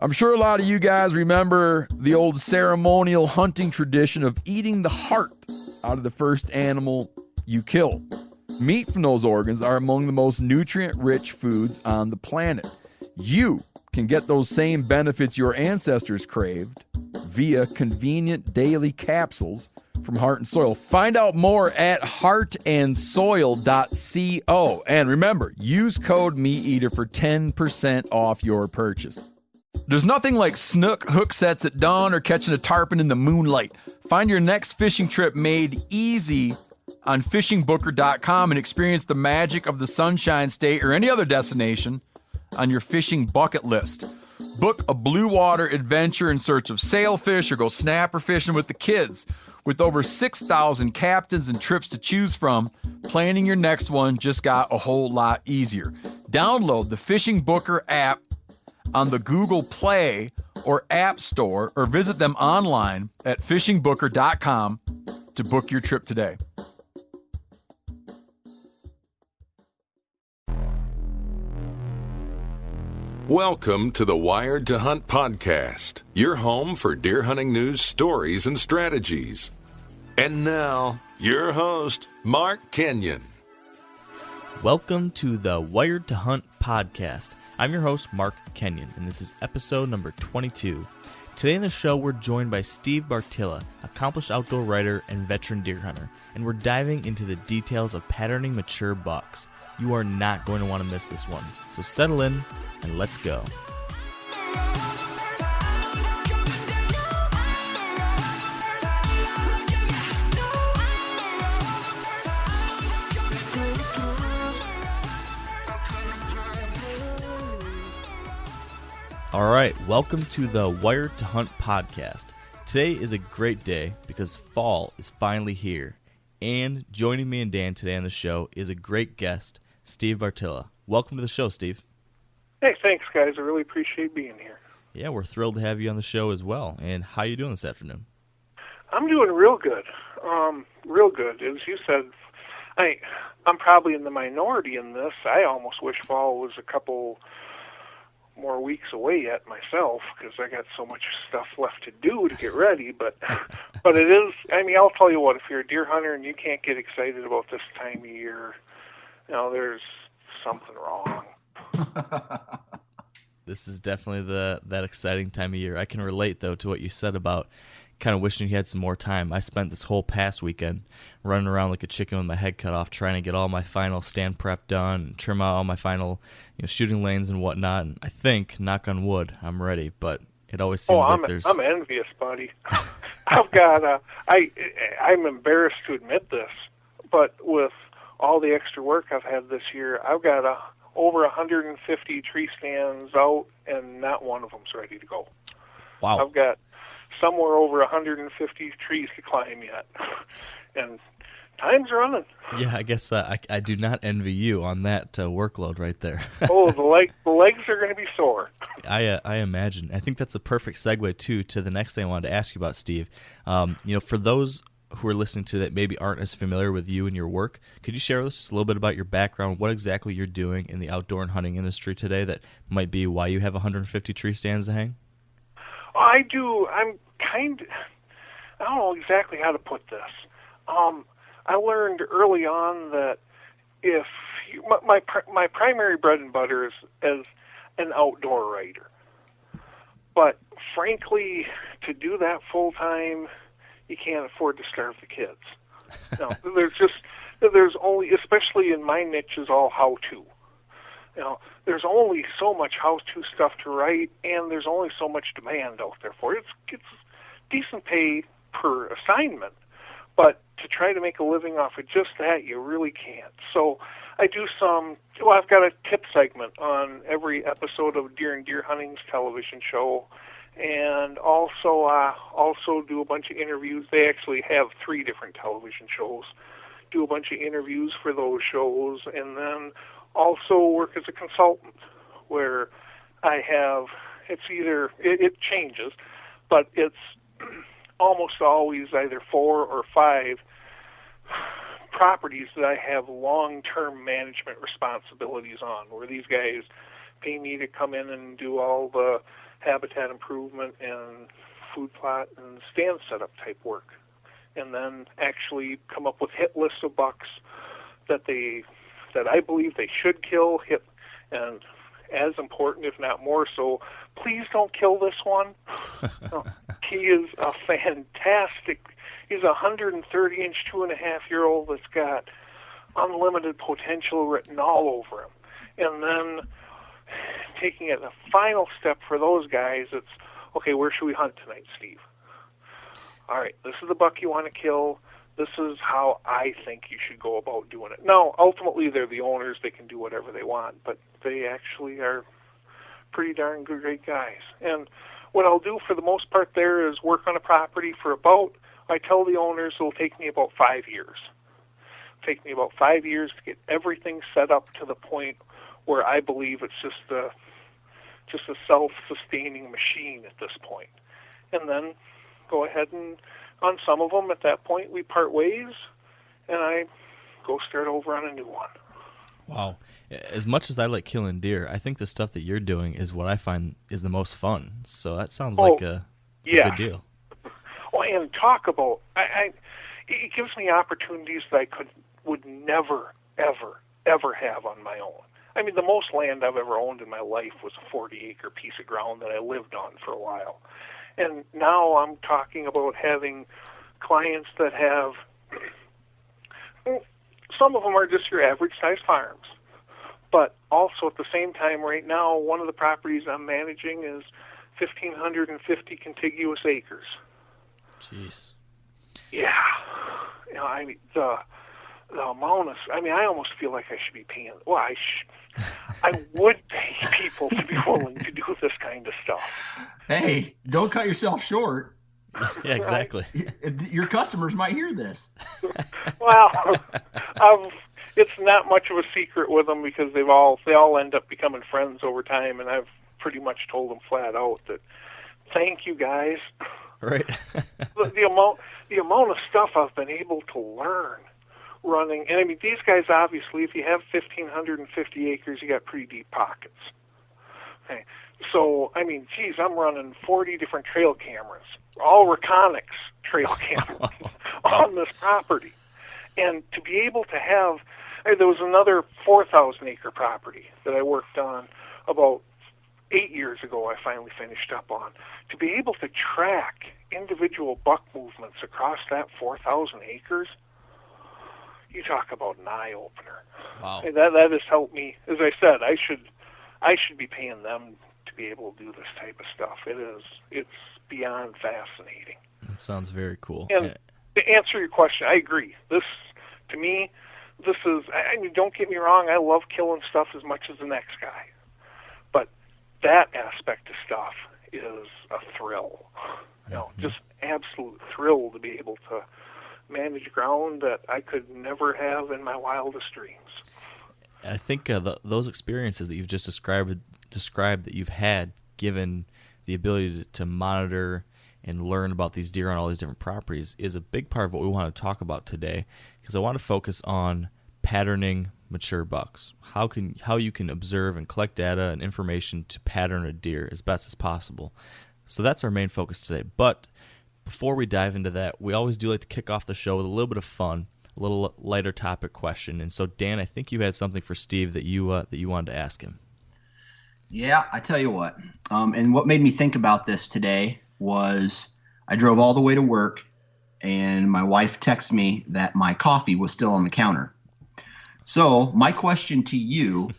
I'm sure a lot of you guys remember the old ceremonial hunting tradition of eating the heart out of the first animal you kill. Meat from those organs are among the most nutrient-rich foods on the planet. You can get those same benefits your ancestors craved via convenient daily capsules from Heart and Soil. Find out more at heartandsoil.co. And remember, use code MeatEater for 10% off your purchase. There's nothing like snook hook sets at dawn or catching a tarpon in the moonlight. Find your next fishing trip made easy on fishingbooker.com and experience the magic of the Sunshine State or any other destination on your fishing bucket list. Book a blue water adventure in search of sailfish or go snapper fishing with the kids. With over 6,000 captains and trips to choose from, planning your next one just got a whole lot easier. Download the Fishing Booker app on the Google Play or App Store or visit them online at fishingbooker.com to book your trip today. Welcome to the Wired to Hunt podcast, your home for deer hunting news, stories, and strategies. And now, your host, Mark Kenyon. Welcome to the Wired to Hunt podcast. I'm your host, Mark Kenyon, and this is episode number 22. Today in the show, we're joined by Steve Bartylla, accomplished outdoor writer and veteran deer hunter, and we're diving into the details of patterning mature bucks. You are not going to want to miss this one, so settle in and let's go. All right, welcome to the Wired to Hunt podcast. Today is a great day because fall is finally here. And joining me and Dan today on the show is a great guest, Steve Bartylla. Welcome to the show, Steve. Hey, thanks, guys. I really appreciate being here. Yeah, we're thrilled to have you on the show as well. And how are you doing this afternoon? I'm doing real good. Real good. As you said, I'm probably in the minority in this. I almost wish fall was a couple more weeks away yet myself because I got so much stuff left to do to get ready. But it is, I mean, I'll tell you what, if you're a deer hunter and you can't get excited about this time of year, there's something wrong. This is definitely that exciting time of year. I can relate, though, to what you said about kind of wishing you had some more time. I spent this whole past weekend running around like a chicken with my head cut off, trying to get all my final stand prep done and trim out all my final shooting lanes and whatnot. And I think, knock on wood, I'm ready. But it always seems like there's... I'm envious, buddy. I've got I'm embarrassed to admit this, but with all the extra work I've had this year, I've got over 150 tree stands out, and not one of them's ready to go. Wow. I've got somewhere over 150 trees to climb yet, and time's running. Yeah, I guess I do not envy you on that workload right there. Oh, the legs are going to be sore. I imagine. I think that's a perfect segue, too, to the next thing I wanted to ask you about, Steve. For those who are listening to that maybe aren't as familiar with you and your work, could you share with us just a little bit about your background, what exactly you're doing in the outdoor and hunting industry today that might be why you have 150 tree stands to hang? I do. I don't know exactly how to put this. I learned early on that if my primary bread and butter is as an outdoor writer, but frankly, to do that full time, you can't afford to starve the kids. No, there's only, especially in my niche, is all how-to. There's only so much how-to stuff to write, and there's only so much demand out there for it. It's decent pay per assignment, but to try to make a living off of just that, you really can't. So I do I've got a tip segment on every episode of Deer and Deer Hunting's television show, and also do a bunch of interviews. They actually have 3 different television shows. Do a bunch of interviews for those shows, and then also work as a consultant, where I have, it changes, but it's almost always either 4 or 5 properties that I have long-term management responsibilities on, where these guys pay me to come in and do all the habitat improvement and food plot and stand setup type work, and then actually come up with hit lists of bucks that I believe they should kill, hit, and as important, if not more so, please don't kill this one. No, he is a fantastic, he's a 130-inch, 2.5-year-old that's got unlimited potential written all over him. And then taking it a final step for those guys, it's, okay, where should we hunt tonight, Steve? All right, this is the buck you want to kill. This is how I think you should go about doing it. Now, ultimately, they're the owners. They can do whatever they want, but they actually are pretty darn good, great guys. And what I'll do for the most part there is work on a property for about, I tell the owners it'll take me about 5 years. It'll take me about 5 years to get everything set up to the point where I believe it's just a self-sustaining machine at this point. And then go ahead and, on some of them, at that point, we part ways, and I go start over on a new one. Wow. As much as I like killing deer, I think the stuff that you're doing is what I find is the most fun. So that sounds like a good deal. Well, and talk about, it gives me opportunities that I would never, ever, ever have on my own. I mean, the most land I've ever owned in my life was a 40-acre piece of ground that I lived on for a while. And now I'm talking about having clients that have, some of them are just your average-sized farms. But also at the same time right now, one of the properties I'm managing is 1,550 contiguous acres. Jeez. Yeah. You know, I mean, the amount of, I mean, I almost feel like I should be paying, well, I would pay people to be willing to do this kind of stuff. Hey, don't cut yourself short. Yeah, exactly. Your customers might hear this. Well, it's not much of a secret with them because they all end up becoming friends over time, and I've pretty much told them flat out that thank you guys. Right. the amount of stuff I've been able to learn running, and I mean, these guys obviously, if you have 1,550 acres, you got pretty deep pockets. Okay. So, I mean, geez, I'm running 40 different trail cameras, all Reconics trail cameras on this property. And to be able to have, there was another 4,000-acre property that I worked on about 8 years ago I finally finished up on. To be able to track individual buck movements across that 4,000 acres, you talk about an eye-opener. Wow. And that has helped me. As I said, I should be paying them to be able to do this type of stuff. It's beyond fascinating. That sounds very cool. And to answer your question, I agree. This, to me, this is, I mean, don't get me wrong, I love killing stuff as much as the next guy. But that aspect of stuff is a thrill. You know, just absolute thrill to be able to manage ground that I could never have in my wildest dreams. I think those experiences that you've just described that you've had, given the ability to monitor and learn about these deer on all these different properties, is a big part of what we want to talk about today, because I want to focus on patterning mature bucks. How you can observe and collect data and information to pattern a deer as best as possible. So that's our main focus today. But before we dive into that, we always do like to kick off the show with a little bit of fun, a little lighter topic question. And so, Dan, I think you had something for Steve that you wanted to ask him. Yeah, I tell you what. And what made me think about this today was I drove all the way to work, and my wife texted me that my coffee was still on the counter. So my question to you,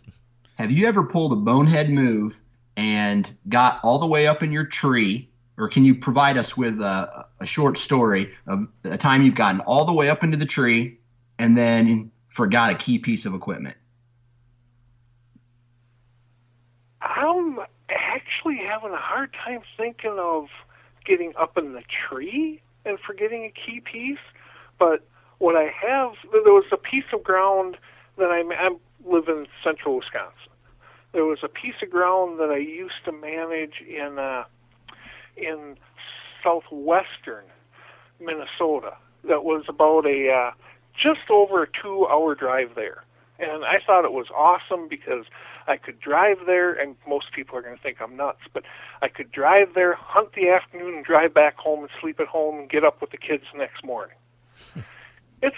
have you ever pulled a bonehead move and got all the way up in your tree, or can you provide us with a short story of a time you've gotten all the way up into the tree and then forgot a key piece of equipment? I'm actually having a hard time thinking of getting up in the tree and forgetting a key piece, but what I have, there was a piece of ground that I live in central Wisconsin. There was a piece of ground that I used to manage in southwestern Minnesota that was about just over a 2-hour drive there. And I thought it was awesome because I could drive there, and most people are going to think I'm nuts, but I could drive there, hunt the afternoon, and drive back home and sleep at home and get up with the kids the next morning. It's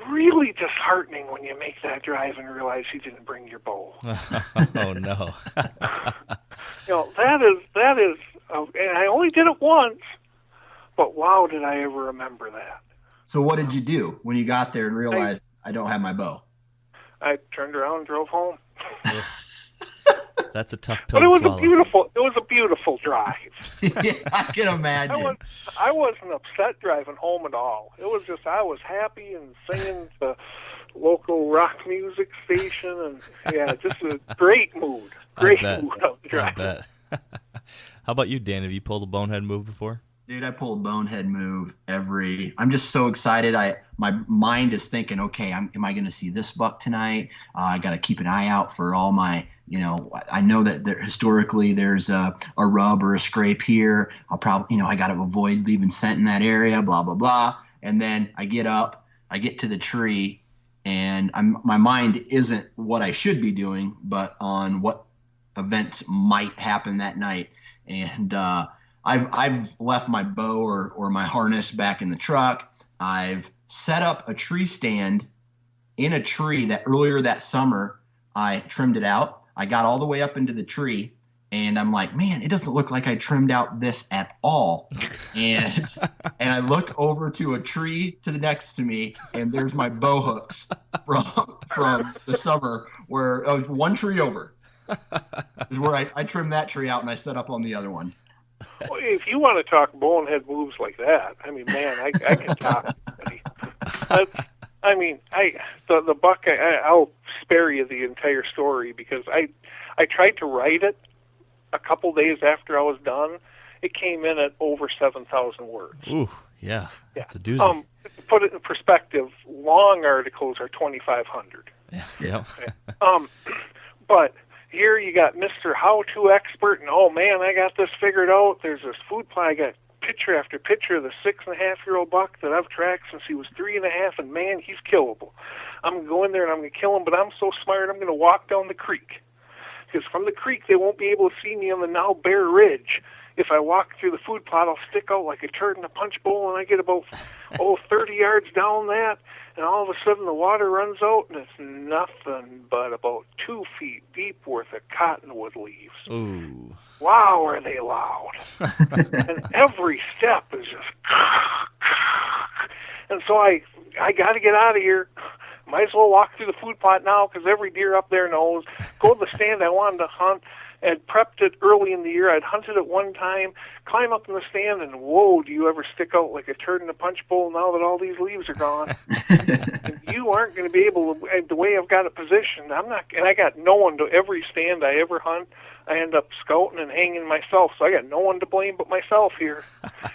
really disheartening when you make that drive and realize you didn't bring your bow. Oh, no. That is, and I only did it once, but wow, did I ever remember that. So what did you do when you got there and realized I don't have my bow? I turned around and drove home. That's a tough pill But it to was swallow. it was a beautiful drive. Yeah, I can imagine. I wasn't upset driving home at all. It was just I was happy and singing the local rock music station, and just a great mood. Great mood of the drive. I bet. How about you, Dan? Have you pulled a bonehead move before? Dude, I pull a bonehead move I'm just so excited. My mind is thinking, okay, am I going to see this buck tonight? I got to keep an eye out for all my, I know that historically there's a rub or a scrape here. I'll probably, I got to avoid leaving scent in that area, blah, blah, blah. And then I get up, I get to the tree, and my mind isn't what I should be doing, but on what events might happen that night. And, I've left my bow or my harness back in the truck. I've set up a tree stand in a tree that earlier that summer I trimmed it out. I got all the way up into the tree, and I'm like, man, it doesn't look like I trimmed out this at all. And I look over to a tree to the next to me, and there's my bow hooks from the summer where I was one tree over. Is where I trimmed that tree out and I set up on the other one. Well, if you want to talk bonehead moves like that, I mean, man, I can talk. The buck. I'll spare you the entire story because I tried to write it a couple days after I was done. It came in at over 7,000 words. Ooh, yeah, that's a doozy. To put it in perspective, long articles are 2,500. Yeah. But here you got Mr. How-To expert, and oh man, I got this figured out. There's this food plot. I got picture after picture of the 6.5-year-old buck that I've tracked since he was 3.5, and man, he's killable. I'm going to go in there and I'm going to kill him, but I'm so smart, I'm going to walk down the creek. Because from the creek, they won't be able to see me on the now bare ridge. If I walk through the food plot, I'll stick out like a turd in a punch bowl, and I get about 30 yards down that, and all of a sudden the water runs out, and it's nothing but about 2 feet deep worth of cottonwood leaves. Ooh. Wow, are they loud. And every step is just... And so I got to get out of here. Might as well walk through the food plot now because every deer up there knows. Go to the stand I wanted to hunt. I'd prepped it early in the year. I'd hunted it one time, climb up in the stand, and whoa, do you ever stick out like a turd in a punch bowl now that all these leaves are gone? And you aren't going to be able to, the way I've got it positioned, I'm not, and I got no one to every stand I ever hunt. I end up scouting and hanging myself, so I got no one to blame but myself here.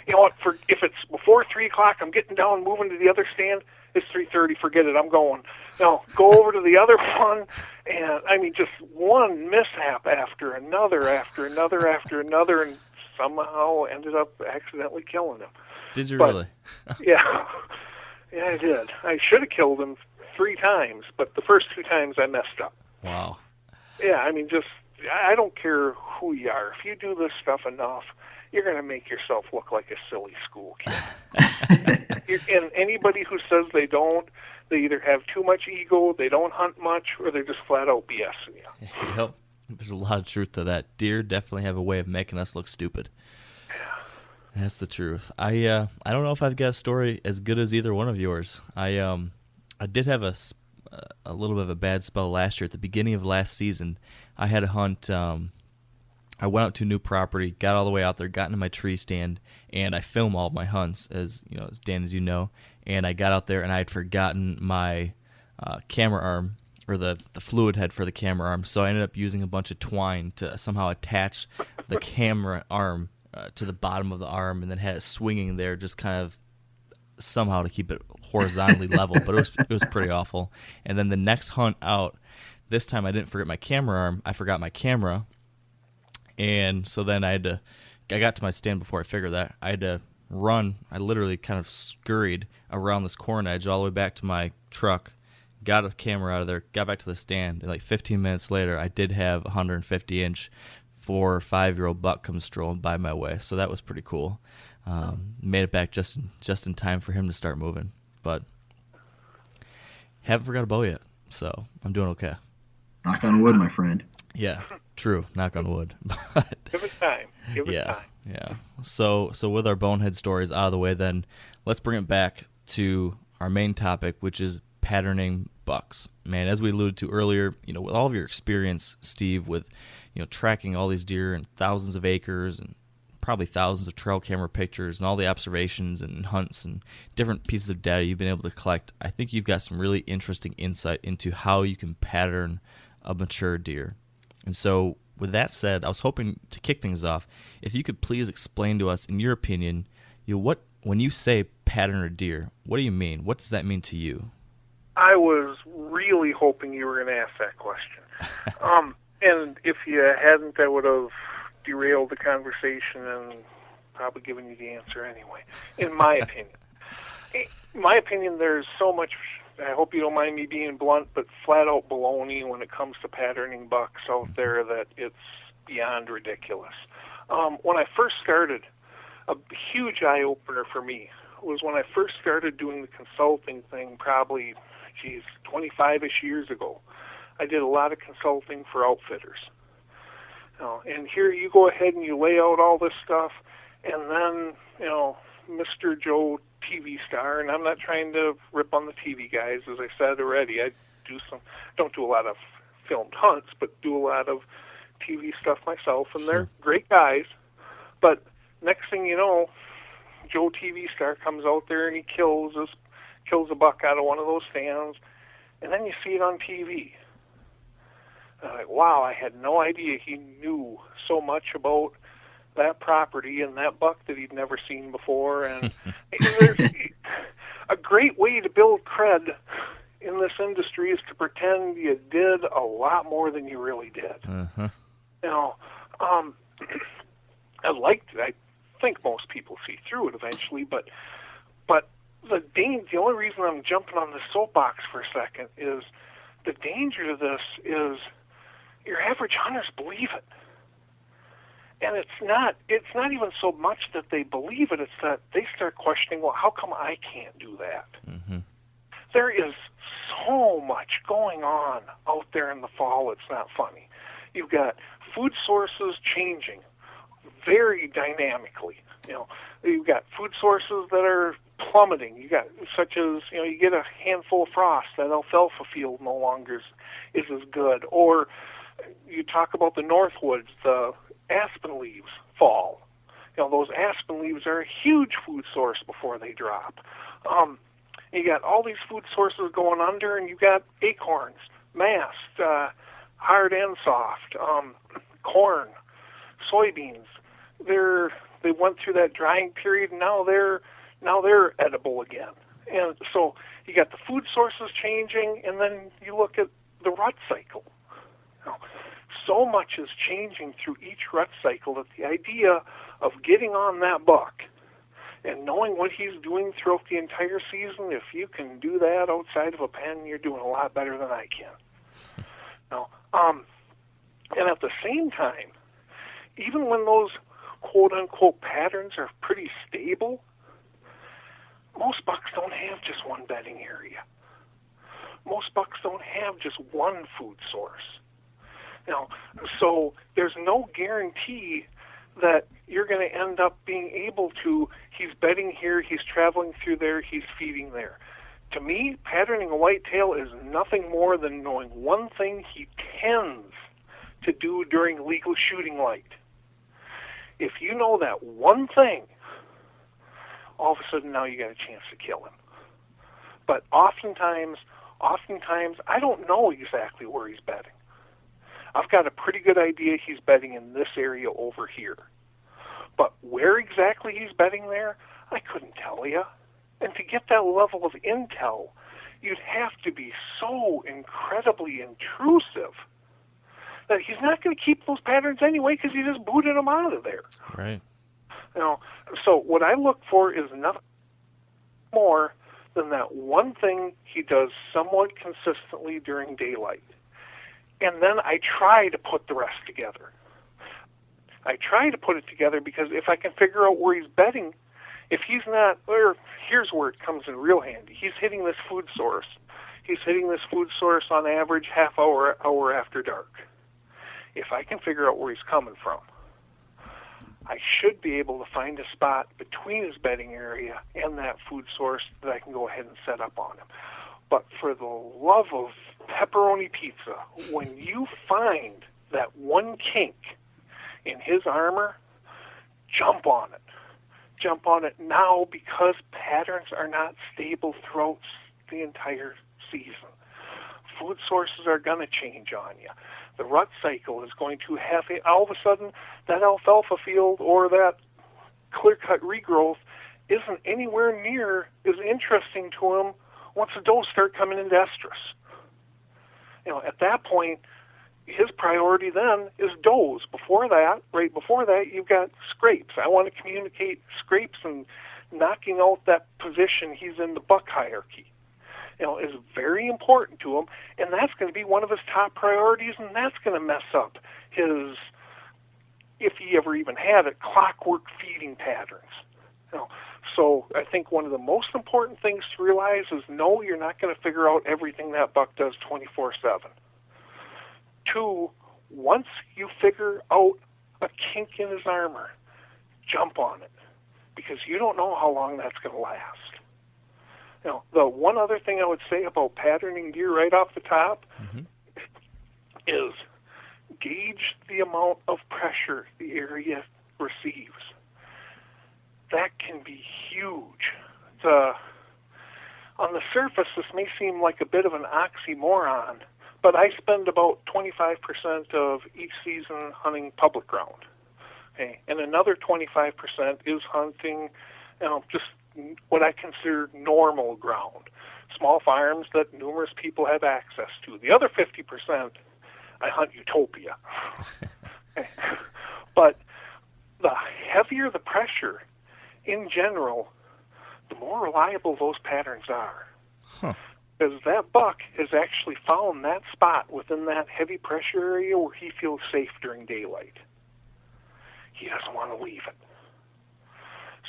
You know what, if it's before 3 o'clock, I'm getting down, moving to the other stand, it's 3:30, forget it, I'm going. Now, go over to the other one, and I mean, just one mishap after another, and somehow ended up accidentally killing him. Did you really? Yeah, I did. I should have killed him 3 times, but the first 2 times I messed up. Wow. Yeah, I mean, I don't care who you are. If you do this stuff enough, you're going to make yourself look like a silly school kid. And anybody who says they don't, they either have too much ego, they don't hunt much, or they're just flat out BSing you. Yep. There's a lot of truth to that. Deer definitely have a way of making us look stupid. Yeah. That's the truth. I don't know if I've got a story as good as either one of yours. I did have a little bit of a bad spell last year. At the beginning of last season, I had a hunt. I went out to a new property, got all the way out there, got into my tree stand, and I film all of my hunts, as Dan, as you know. And I got out there, and I had forgotten my camera arm, or the fluid head for the camera arm. So I ended up using a bunch of twine to somehow attach the camera arm to the bottom of the arm, and then had it swinging there, just kind of somehow to keep it horizontally level. But it was pretty awful. And then the next hunt out, this time I didn't forget my camera arm. I forgot my camera. And so then I got to my stand before I figured that. I had to run. I literally kind of scurried around this corn edge all the way back to my truck, got a camera out of there, got back to the stand, and like 15 minutes later, I did have a 150-inch 4 or 5-year-old buck come strolling by my way, so that was pretty cool. Made it back just in time for him to start moving, but haven't forgot a bow yet, so I'm doing okay. Knock on wood, my friend. Yeah, true. Knock on wood. But, Give it time. Give it time. Yeah. So with our bonehead stories out of the way, then let's bring it back to our main topic, which is patterning bucks. Man, as we alluded to earlier, with all of your experience, Steve, with tracking all these deer and thousands of acres and probably thousands of trail camera pictures and all the observations and hunts and different pieces of data you've been able to collect, I think you've got some really interesting insight into how you can pattern a mature deer. And so with that said, I was hoping to kick things off, if you could please explain to us, in your opinion, when you say pattern a deer, what do you mean? What does that mean to you? I was really hoping you were going to ask that question. And if you hadn't, I would have derailed the conversation and probably given you the answer anyway, in my opinion. In my opinion, there's so much, I hope you don't mind me being blunt, but flat-out baloney when it comes to patterning bucks out there that it's beyond ridiculous. When I first started, a huge eye-opener for me was when I first started doing the consulting thing probably, 25-ish years ago. I did a lot of consulting for outfitters. And here you go ahead and you lay out all this stuff, and then, Mr. Joe TV star, and I'm not trying to rip on the TV guys, as I said already. I don't do a lot of filmed hunts, but do a lot of TV stuff myself, and they're great guys. But next thing you know, Joe TV star comes out there and he kills a buck out of one of those stands, and then you see it on TV. Like, wow, I had no idea he knew so much about that property and that buck that he'd never seen before. And there's a great way to build cred in this industry is to pretend you did a lot more than you really did. Uh-huh. I think most people see through it eventually, but the only reason I'm jumping on this soapbox for a second is the danger to this is your average hunters believe it. And it's not even so much that they believe it, it's that they start questioning, well, how come I can't do that? Mm-hmm. There is so much going on out there in the fall, it's not funny. You've got food sources changing very dynamically. You've got food sources that are plummeting. You got such as, you get a handful of frost, that alfalfa field no longer is as good. Or you talk about the Northwoods, the aspen leaves fall. Those aspen leaves are a huge food source before they drop. You got all these food sources going under, and you got acorns, mast, hard and soft, corn, soybeans. They went through that drying period, and now they're edible again. And so you got the food sources changing, and then you look at the rut cycle. So much is changing through each rut cycle that the idea of getting on that buck and knowing what he's doing throughout the entire season, if you can do that outside of a pen, you're doing a lot better than I can. And at the same time, even when those quote-unquote patterns are pretty stable, most bucks don't have just one bedding area. Most bucks don't have just one food source. So there's no guarantee that you're going to end up being able to, he's bedding here, he's traveling through there, he's feeding there. To me, patterning a whitetail is nothing more than knowing one thing he tends to do during legal shooting light. If you know that one thing, all of a sudden now you got a chance to kill him. But oftentimes, I don't know exactly where he's bedding. I've got a pretty good idea he's bedding in this area over here. But where exactly he's bedding there, I couldn't tell you. And to get that level of intel, you'd have to be so incredibly intrusive that he's not going to keep those patterns anyway because you just booted them out of there. Right. So what I look for is nothing more than that one thing he does somewhat consistently during daylight. And then I try to put the rest together. I try to put it together because if I can figure out where he's bedding, if he's not, or here's where it comes in real handy. He's hitting this food source. He's hitting this food source on average half hour after dark. If I can figure out where he's coming from, I should be able to find a spot between his bedding area and that food source that I can go ahead and set up on him. But for the love of pepperoni pizza, when you find that one kink in his armor, jump on it. Jump on it now, because patterns are not stable throughout the entire season. Food sources are going to change on you. The rut cycle is going to have all of a sudden that alfalfa field or that clear-cut regrowth isn't anywhere near as interesting to him once the does start coming into estrus. At that point, his priority then is does. Right before that, you've got scrapes. I want to communicate scrapes and knocking out that position he's in the buck hierarchy. Is very important to him, and that's going to be one of his top priorities, and that's going to mess up his, if he ever even had it, clockwork feeding patterns. So I think one of the most important things to realize is, no, you're not going to figure out everything that buck does 24/7. 2, once you figure out a kink in his armor, jump on it, because you don't know how long that's going to last. The one other thing I would say about patterning deer right off the top is gauge the amount of pressure the area receives. That can be huge. On the surface, this may seem like a bit of an oxymoron, but I spend about 25% of each season hunting public ground. Okay? And another 25% is hunting just what I consider normal ground, small farms that numerous people have access to. The other 50%, I hunt utopia. But the heavier the pressure, in general, the more reliable those patterns are. Because that buck has actually found that spot within that heavy pressure area where he feels safe during daylight. He doesn't want to leave it.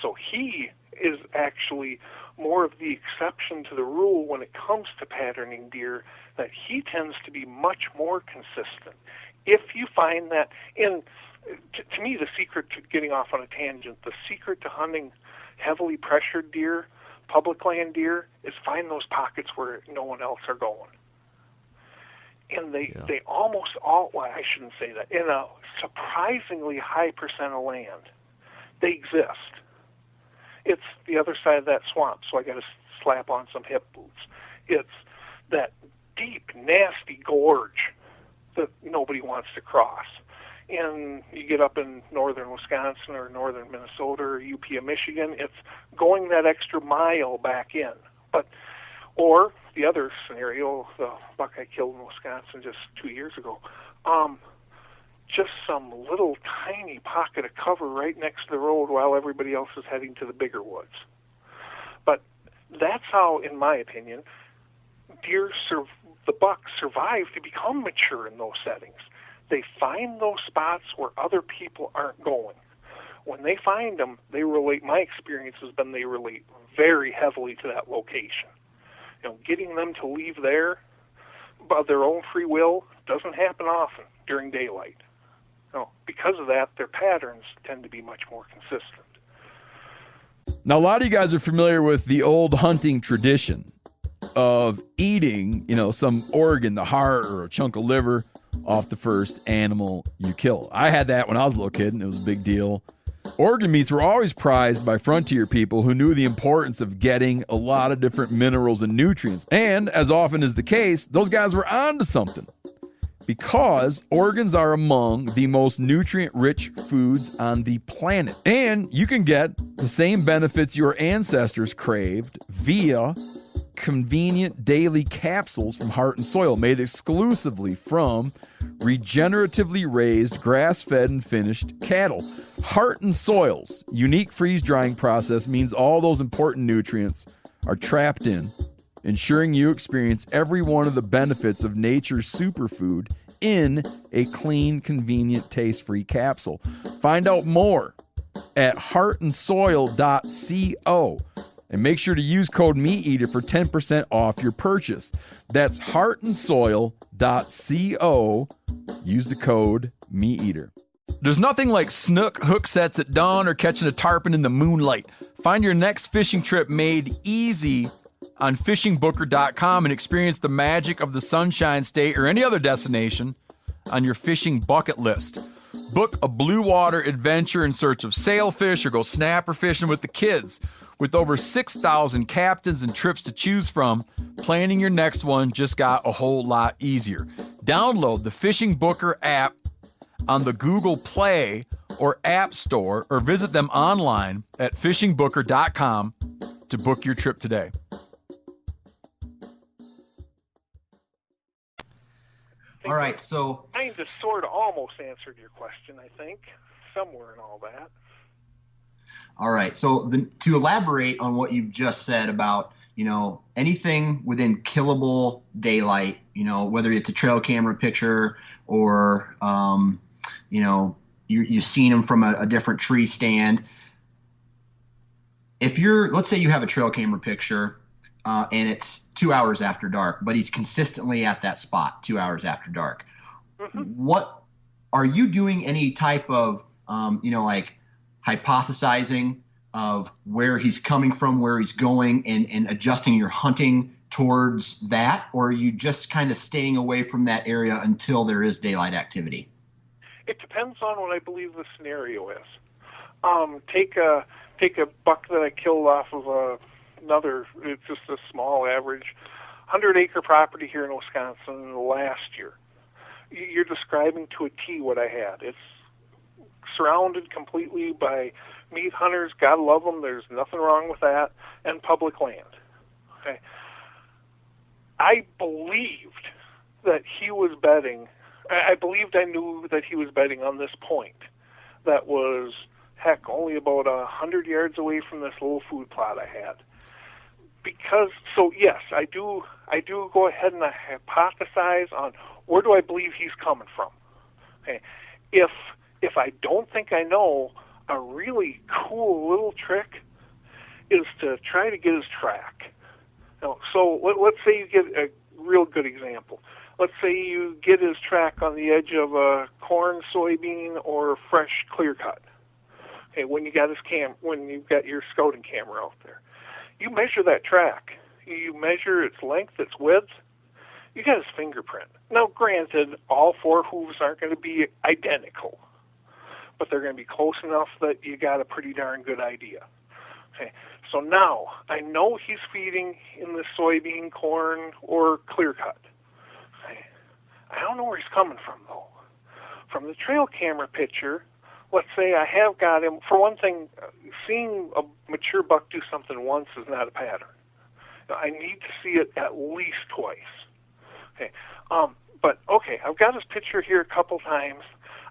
So he is actually more of the exception to the rule when it comes to patterning deer, that he tends to be much more consistent. If you find that, to me, the secret to getting off on a tangent, the secret to hunting heavily pressured deer, public land deer, is find those pockets where no one else are going. And they almost all, well, I shouldn't say that, in a surprisingly high percent of land, they exist. It's the other side of that swamp, so I got to slap on some hip boots. It's that deep, nasty gorge that nobody wants to cross. And you get up in northern Wisconsin or northern Minnesota or UP of Michigan, it's going that extra mile back in. Or the other scenario, the buck I killed in Wisconsin just 2 years ago, just some little tiny pocket of cover right next to the road while everybody else is heading to the bigger woods. But that's how, in my opinion, the bucks survive to become mature in those settings. They find those spots where other people aren't going. When they find them, my experience has been they relate very heavily to that location. Getting them to leave there by their own free will doesn't happen often during daylight. Because of that, their patterns tend to be much more consistent. Now, a lot of you guys are familiar with the old hunting tradition of eating, some organ, the heart or a chunk of liver, off the first animal you kill. I had that when I was a little kid, and it was a big deal. Organ meats were always prized by frontier people who knew the importance of getting a lot of different minerals and nutrients. And, as often is the case, those guys were onto something, because organs are among the most nutrient-rich foods on the planet. And you can get the same benefits your ancestors craved via convenient daily capsules from Heart and Soil, made exclusively from regeneratively raised, grass-fed, and finished cattle. Heart and Soil's unique freeze-drying process means all those important nutrients are trapped in, ensuring you experience every one of the benefits of nature's superfood in a clean, convenient, taste-free capsule. Find out more at heartandsoil.co and make sure to use code MeatEater for 10% off your purchase. That's heartandsoil.co. Use the code MeatEater. There's nothing like snook hook sets at dawn or catching a tarpon in the moonlight. Find your next fishing trip made easy on fishingbooker.com and experience the magic of the Sunshine State or any other destination on your fishing bucket list. Book a blue water adventure in search of sailfish or go snapper fishing with the kids. With over 6,000 captains and trips to choose from, planning your next one just got a whole lot easier. Download the Fishing Booker app on the Google Play or App Store or visit them online at fishingbooker.com to book your trip today. All right, so kind of sort of almost answered your question, I think, somewhere in all that. All right. So to elaborate on what you've just said about, anything within killable daylight, whether it's a trail camera picture or, you've seen them from a different tree stand. Let's say you have a trail camera picture and it's 2 hours after dark, but he's consistently at that spot 2 hours after dark. Mm-hmm. What are you doing any type of, hypothesizing of where he's coming from, where he's going, and adjusting your hunting towards that? Or are you just kind of staying away from that area until there is daylight activity? It depends on what I believe the scenario is. Take a buck that I killed off of another, it's just a small average 100-acre property here in Wisconsin last year. You're describing to a T what I had. It's surrounded completely by meat hunters. God love them. There's nothing wrong with that. And public land. Okay. I believed that he was betting. I knew that he was betting on this point that was, heck, only about 100 yards away from this little food plot I had. Yes, I do go ahead and I hypothesize on where do I believe he's coming from. Okay. If I don't think I know, a really cool little trick is to try to get his track. So let's say you get a real good example. Let's say you get his track on the edge of a corn, soybean, or fresh clear cut. Okay, when you've got your scouting camera out there, you measure that track. You measure its length, its width. You got his fingerprint. Now, granted, all four hooves aren't going to be identical, but they're going to be close enough that you got a pretty darn good idea. Okay, so now I know he's feeding in the soybean, corn, or clear cut. Okay. I don't know where he's coming from, though. From the trail camera picture, let's say I have got him. For one thing, seeing a mature buck do something once is not a pattern. Now, I need to see it at least twice. Okay, but okay, I've got his picture here a couple times.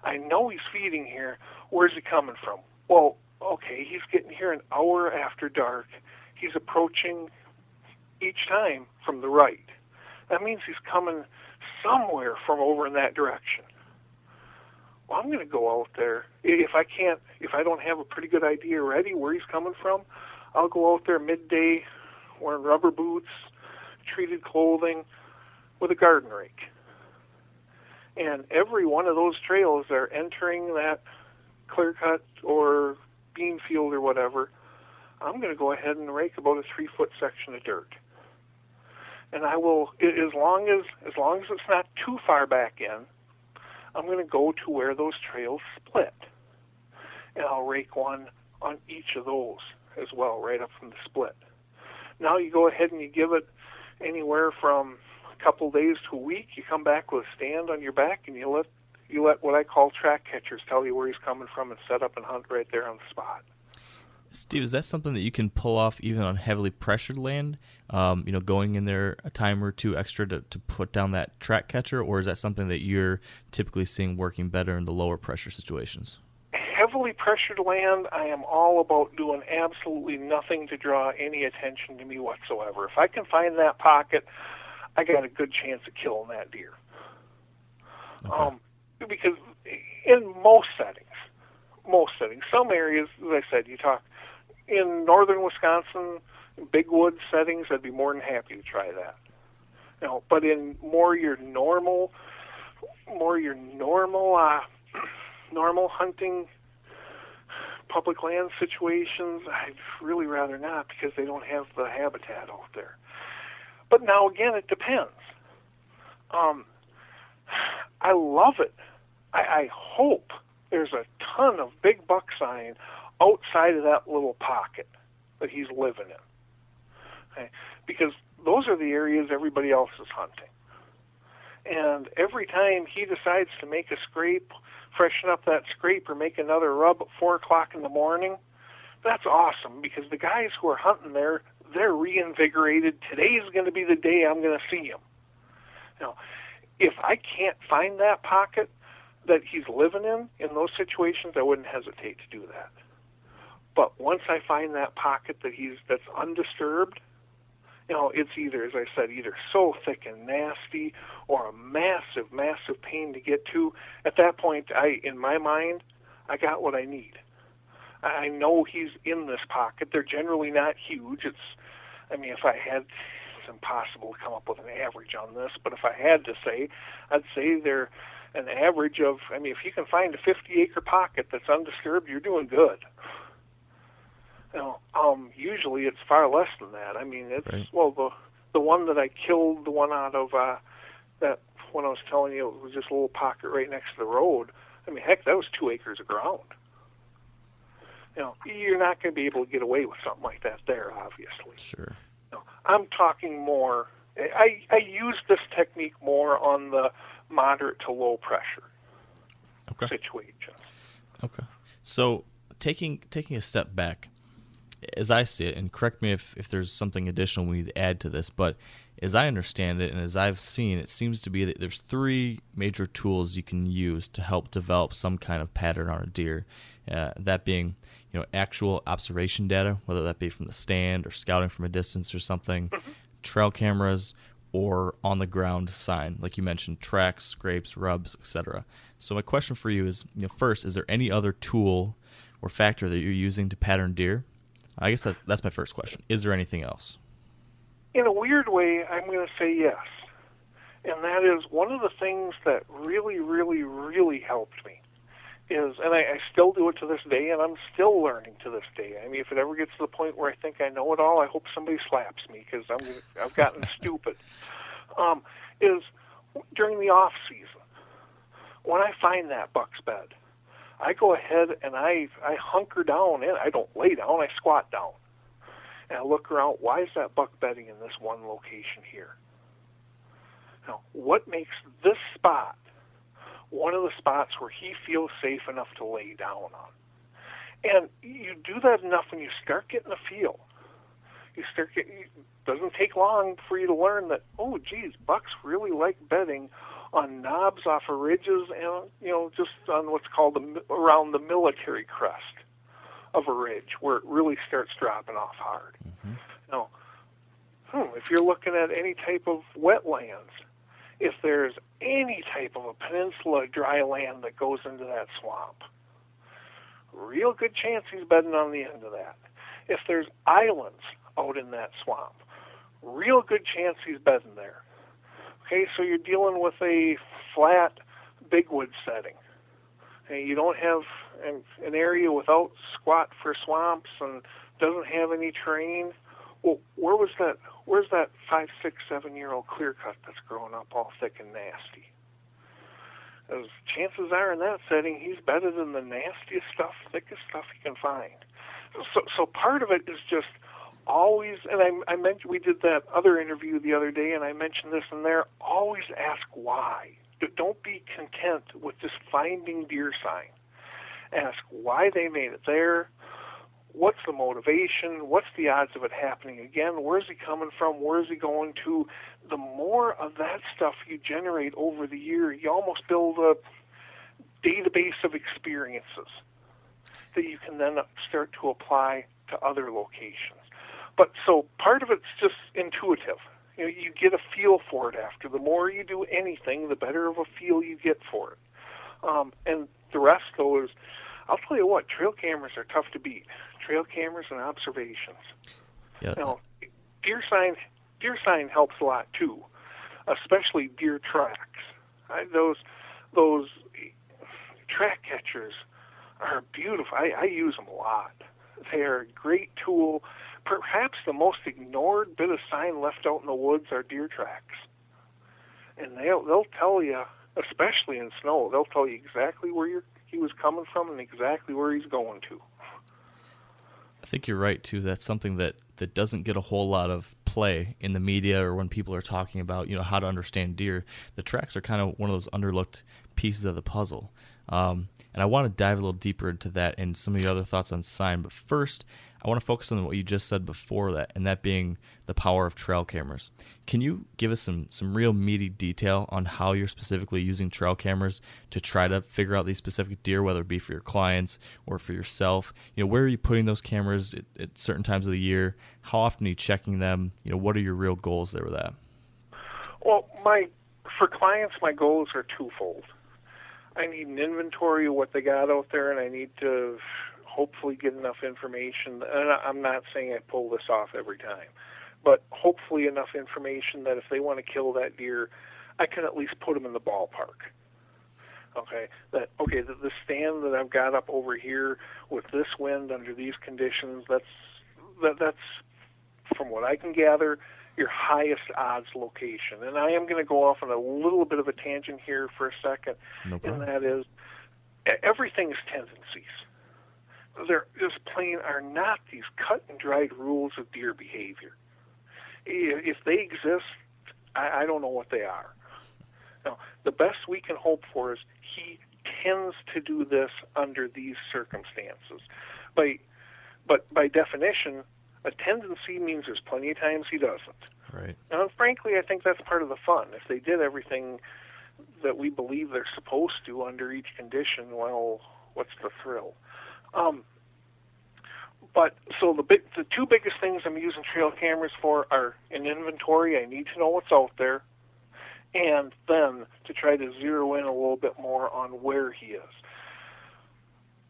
I know he's feeding here. Where's he coming from? Well, okay, he's getting here an hour after dark. He's approaching each time from the right. That means he's coming somewhere from over in that direction. Well, I'm going to go out there. If I don't have a pretty good idea already where he's coming from, I'll go out there midday wearing rubber boots, treated clothing, with a garden rake. And every one of those trails are entering that clear cut or bean field or whatever. I'm going to go ahead and rake about a 3-foot section of dirt. And I will, as long as it's not too far back in, I'm going to go to where those trails split. And I'll rake one on each of those as well, right up from the split. Now you go ahead and you give it anywhere from a couple days to a week. You come back with a stand on your back, and you let what I call track catchers tell you where he's coming from and set up and hunt right there on the spot. Steve, is that something that you can pull off even on heavily pressured land? Going in there a time or two extra to put down that track catcher, or is that something that you're typically seeing working better in the lower pressure situations? Heavily heavily pressured land, I am all about doing absolutely nothing to draw any attention to me whatsoever. If I can find that pocket, I got a good chance of killing that deer. Okay. Because in most settings, some areas, as I said, you talk in northern Wisconsin, big woods settings, I'd be more than happy to try that. But in more your normal normal hunting public land situations, I'd really rather not, because they don't have the habitat out there. But now again, it depends. I love it. I hope there's a ton of big buck sign outside of that little pocket that he's living in. Okay? Because those are the areas everybody else is hunting. And every time he decides to make a scrape, freshen up that scrape, or make another rub at 4 o'clock in the morning, that's awesome, because the guys who are hunting there, they're reinvigorated. Today's going to be the day I'm going to see him. If I can't find that pocket that he's living in those situations, I wouldn't hesitate to do that. But once I find that pocket that's undisturbed, it's either, as I said, either so thick and nasty or a massive, massive pain to get to. At that point, in my mind, I got what I need. I know he's in this pocket. They're generally not huge. If I had, it's impossible to come up with an average on this, but if I had to say, I'd say they're an average of, if you can find a 50-acre pocket that's undisturbed, you're doing good. Usually it's far less than that. It's right. Well, the one that I killed, the one out of that one I was telling you, it was just a little pocket right next to the road. Heck, that was 2 acres of ground. You're not going to be able to get away with something like that there, obviously. Sure. I'm talking more. I use this technique more on the moderate to low pressure situations. Okay. So taking a step back, as I see it, and correct me if there's something additional we need to add to this, but as I understand it and as I've seen, it seems to be that there's 3 major tools you can use to help develop some kind of pattern on a deer. That being, actual observation data, whether that be from the stand or scouting from a distance or something, trail cameras, or on-the-ground sign, like you mentioned, tracks, scrapes, rubs, etc. So my question for you is, first, is there any other tool or factor that you're using to pattern deer? I guess that's my first question. Is there anything else? In a weird way, I'm going to say yes. And that is one of the things that really, really, really helped me is, and I still do it to this day, and I'm still learning to this day. If it ever gets to the point where I think I know it all, I hope somebody slaps me, because I've gotten stupid, is during the off-season, when I find that buck's bed, I go ahead and I hunker down, and I don't lay down, I squat down. And I look around, why is that buck bedding in this one location here? Now, what makes this spot one of the spots where he feels safe enough to lay down on? And you do that enough when you start getting a feel. It doesn't take long for you to learn that, oh, geez, bucks really like bedding on knobs off of ridges and, just on what's called around the military crest of a ridge where it really starts dropping off hard. Mm-hmm. If you're looking at any type of wetlands, if there's any type of a peninsula dry land that goes into that swamp, real good chance he's bedding on the end of that. If there's islands out in that swamp, real good chance he's bedding there. Okay, so you're dealing with a flat bigwood setting. Okay, you don't have an area without squat for swamps and doesn't have any terrain. Well, where's that 5, 6, 7-year-old clear cut that's growing up all thick and nasty? As chances are in that setting, he's better than the nastiest stuff, thickest stuff you can find. So part of it is just always, and I mentioned, we did that other interview the other day, and I mentioned this in there, always ask why. Don't be content with just finding deer sign. Ask why they made it there. What's the motivation? What's the odds of it happening again? Where's he coming from? Where's he going to? The more of that stuff you generate over the year, you almost build a database of experiences. that you can then start to apply to other locations. But so part of it's just intuitive. You know, you get a feel for it after. The more you do anything, the better of a feel you get for it. And the rest, though, is, I'll tell you what, trail cameras are tough to beat. Trail cameras and observations. Yeah. You know, deer sign helps a lot too, especially deer tracks. Those track catchers are beautiful. I use them a lot. They are a great tool. Perhaps the most ignored bit of sign left out in the woods are deer tracks. And they'll tell you, especially in snow, they'll tell you exactly where he was coming from and exactly where he's going to. I think you're right, too. That's something that doesn't get a whole lot of play in the media or when people are talking about, you know, how to understand deer. The tracks are kind of one of those underlooked pieces of the puzzle. And I want to dive a little deeper into that and some of your other thoughts on sign. But first, I want to focus on what you just said before that, and that being the power of trail cameras. Can you give us some real meaty detail on how you're specifically using trail cameras to try to figure out these specific deer, whether it be for your clients or for yourself? You know, where are you putting those cameras at certain times of the year? How often are you checking them? You know, what are your real goals there with that? Well, for clients, my goals are twofold. I need an inventory of what they got out there, and I need to hopefully get enough information. And I'm not saying I pull this off every time, but hopefully enough information that if they want to kill that deer, I can at least put them in the ballpark. Okay, the stand that I've got up over here with this wind under these conditions, that's from what I can gather, your highest odds location. And I am going to go off on a little bit of a tangent here for a second, No problem. and that is everything is tendencies. There just plain are not these cut and dried rules of deer behavior. If they exist, I don't know what they are. Now, the best we can hope for is he tends to do this under these circumstances. But by definition, a tendency means there's plenty of times he doesn't. Right. And frankly, I think that's part of the fun. If they did everything that we believe they're supposed to under each condition, well, what's the thrill? But so the two biggest things I'm using trail cameras for are an inventory. I need to know what's out there, and then to try to zero in a little bit more on where he is.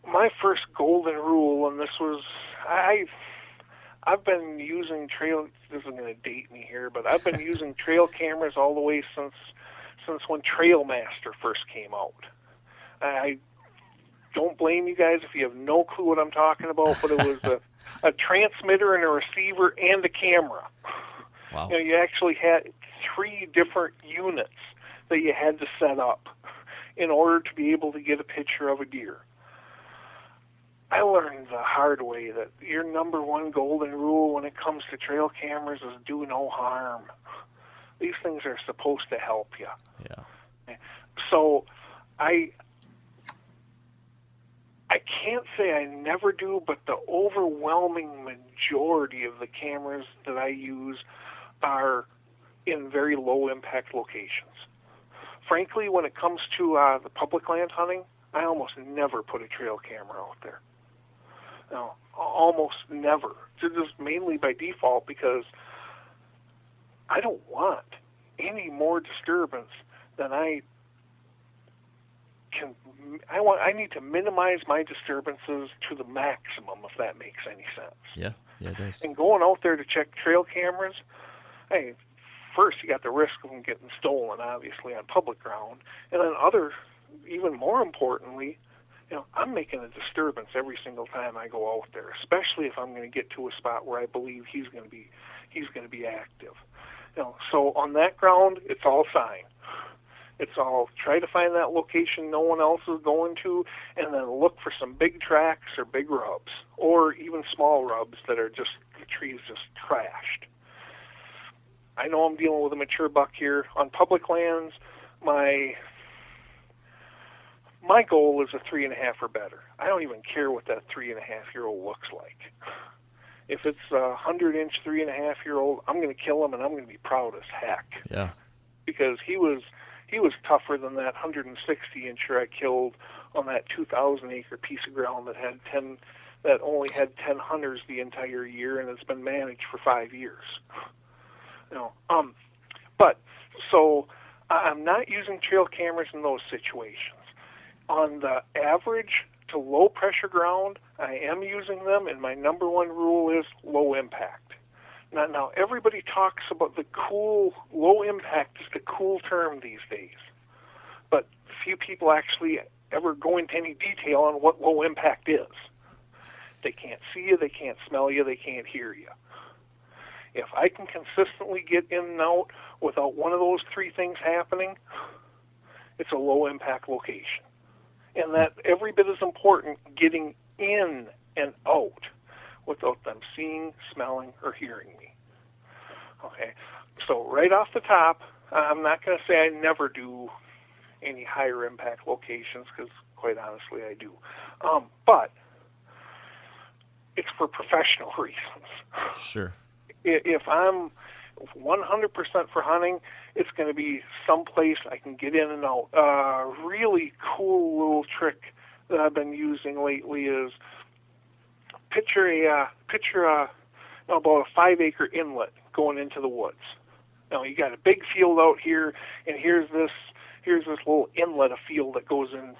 My first golden rule, and this was I've been using trail. This is going to date me here, but I've been using trail cameras all the way since when Trailmaster first came out. I don't blame you guys if you have no clue what I'm talking about, but it was a transmitter and a receiver and a camera. Wow. You know, you actually had 3 different units that you had to set up in order to be able to get a picture of a deer. I learned the hard way that your number one golden rule when it comes to trail cameras is do no harm. These things are supposed to help you. Yeah. So I can't say I never do, but the overwhelming majority of the cameras that I use are in very low impact locations. Frankly, when it comes to the public land hunting, I almost never put a trail camera out there. No, almost never. Just mainly by default because I don't want any more disturbance than I need to minimize my disturbances to the maximum, if that makes any sense. Yeah, it does. And going out there to check trail cameras, hey, first you got the risk of them getting stolen, obviously, on public ground, and then even more importantly, you know, I'm making a disturbance every single time I go out there, especially if I'm going to get to a spot where I believe he's going to be active. You know, so on that ground, it's all sign. It's all try to find that location no one else is going to, and then look for some big tracks or big rubs, or even small rubs that are just, the tree's just trashed. I know I'm dealing with a mature buck here. On public lands, my goal is a 3.5 or better. I don't even care what that 3.5-year-old looks like. If it's a 100-inch 3.5-year-old, I'm going to kill him, and I'm going to be proud as heck. Yeah. Because he was tougher than that 160-incher I killed on that 2,000-acre piece of ground that only had 10 hunters the entire year, and it's been managed for 5 years. But so I'm not using trail cameras in those situations. On the average to low pressure ground, I am using them, and my number one rule is low impact. Now everybody talks about the cool, low impact is the cool term these days, but few people actually ever go into any detail on what low impact is. They can't see you, they can't smell you, they can't hear you. If I can consistently get in and out without one of those three things happening, it's a low impact location. And that every bit as important getting in and out without them seeing, smelling, or hearing me. Okay, so right off the top, I'm not going to say I never do any higher impact locations, because quite honestly I do. But it's for professional reasons. Sure. If I'm 100% for hunting, it's going to be someplace I can get in and out. Really cool little trick that I've been using lately is picture about a 5-acre inlet going into the woods. Now you got a big field out here, and here's this little inlet of field that goes in,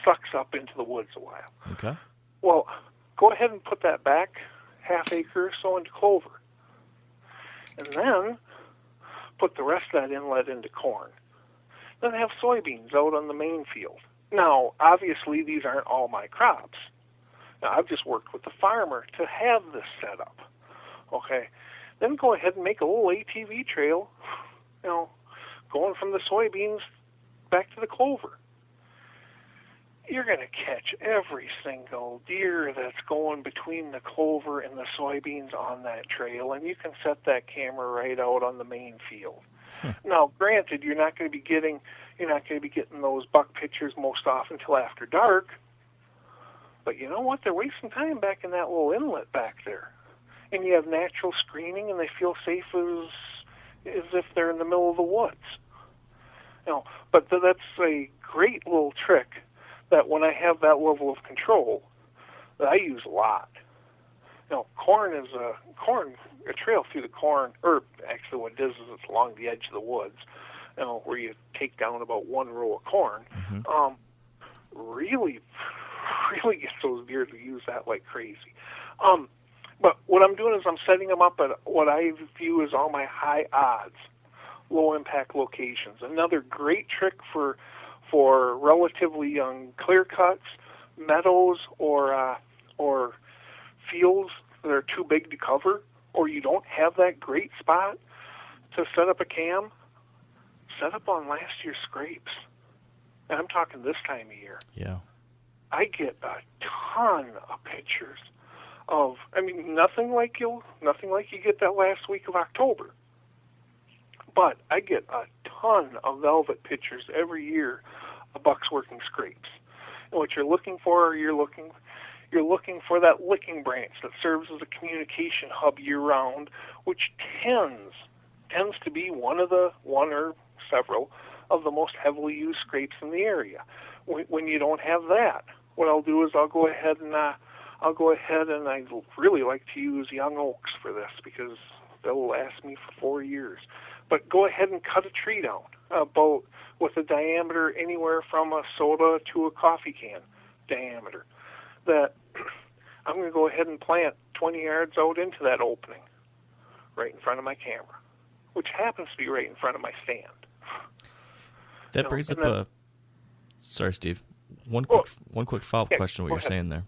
sucks up into the woods a while. Okay. Well, go ahead and put that back half acre or so into clover. And then put the rest of that inlet into corn. Then have soybeans out on the main field. Now, obviously, these aren't all my crops. Now, I've just worked with the farmer to have this set up. Okay? Then go ahead and make a little ATV trail, going from the soybeans back to the clover. You're going to catch every single deer that's going between the clover and the soybeans on that trail, and you can set that camera right out on the main field. Now, granted, you're not going to be getting those buck pictures most often until after dark, but you know what? They're wasting time back in that little inlet back there, and you have natural screening, and they feel safe as if they're in the middle of the woods. But that's a great little trick that when I have that level of control, that I use a lot. A trail through the corn, or actually what it is it's along the edge of the woods, where you take down about one row of corn, really gets those deer to use that like crazy. But what I'm doing is I'm setting them up at what I view as all my high odds, low impact locations. Another great trick for relatively young clear cuts, meadows, or fields that are too big to cover, or you don't have that great spot to set up a cam, set up on last year's scrapes. And I'm talking this time of year. Yeah. I get a ton of pictures of, nothing like you get that last week of October. But I get a ton of velvet pictures every year of bucks working scrapes. And what you're looking for, you're looking for that licking branch that serves as a communication hub year-round, which tends to be one or several of the most heavily used scrapes in the area. When you don't have that, what I'll do is I'll go ahead and I really like to use young oaks for this because they'll last me for 4 years. But go ahead and cut a tree down, about with a diameter anywhere from a soda to a coffee can diameter. That I'm going to go ahead and plant 20 yards out into that opening, right in front of my camera, which happens to be right in front of my stand. That brings up sorry, Steve. One quick follow-up question. What you're saying there?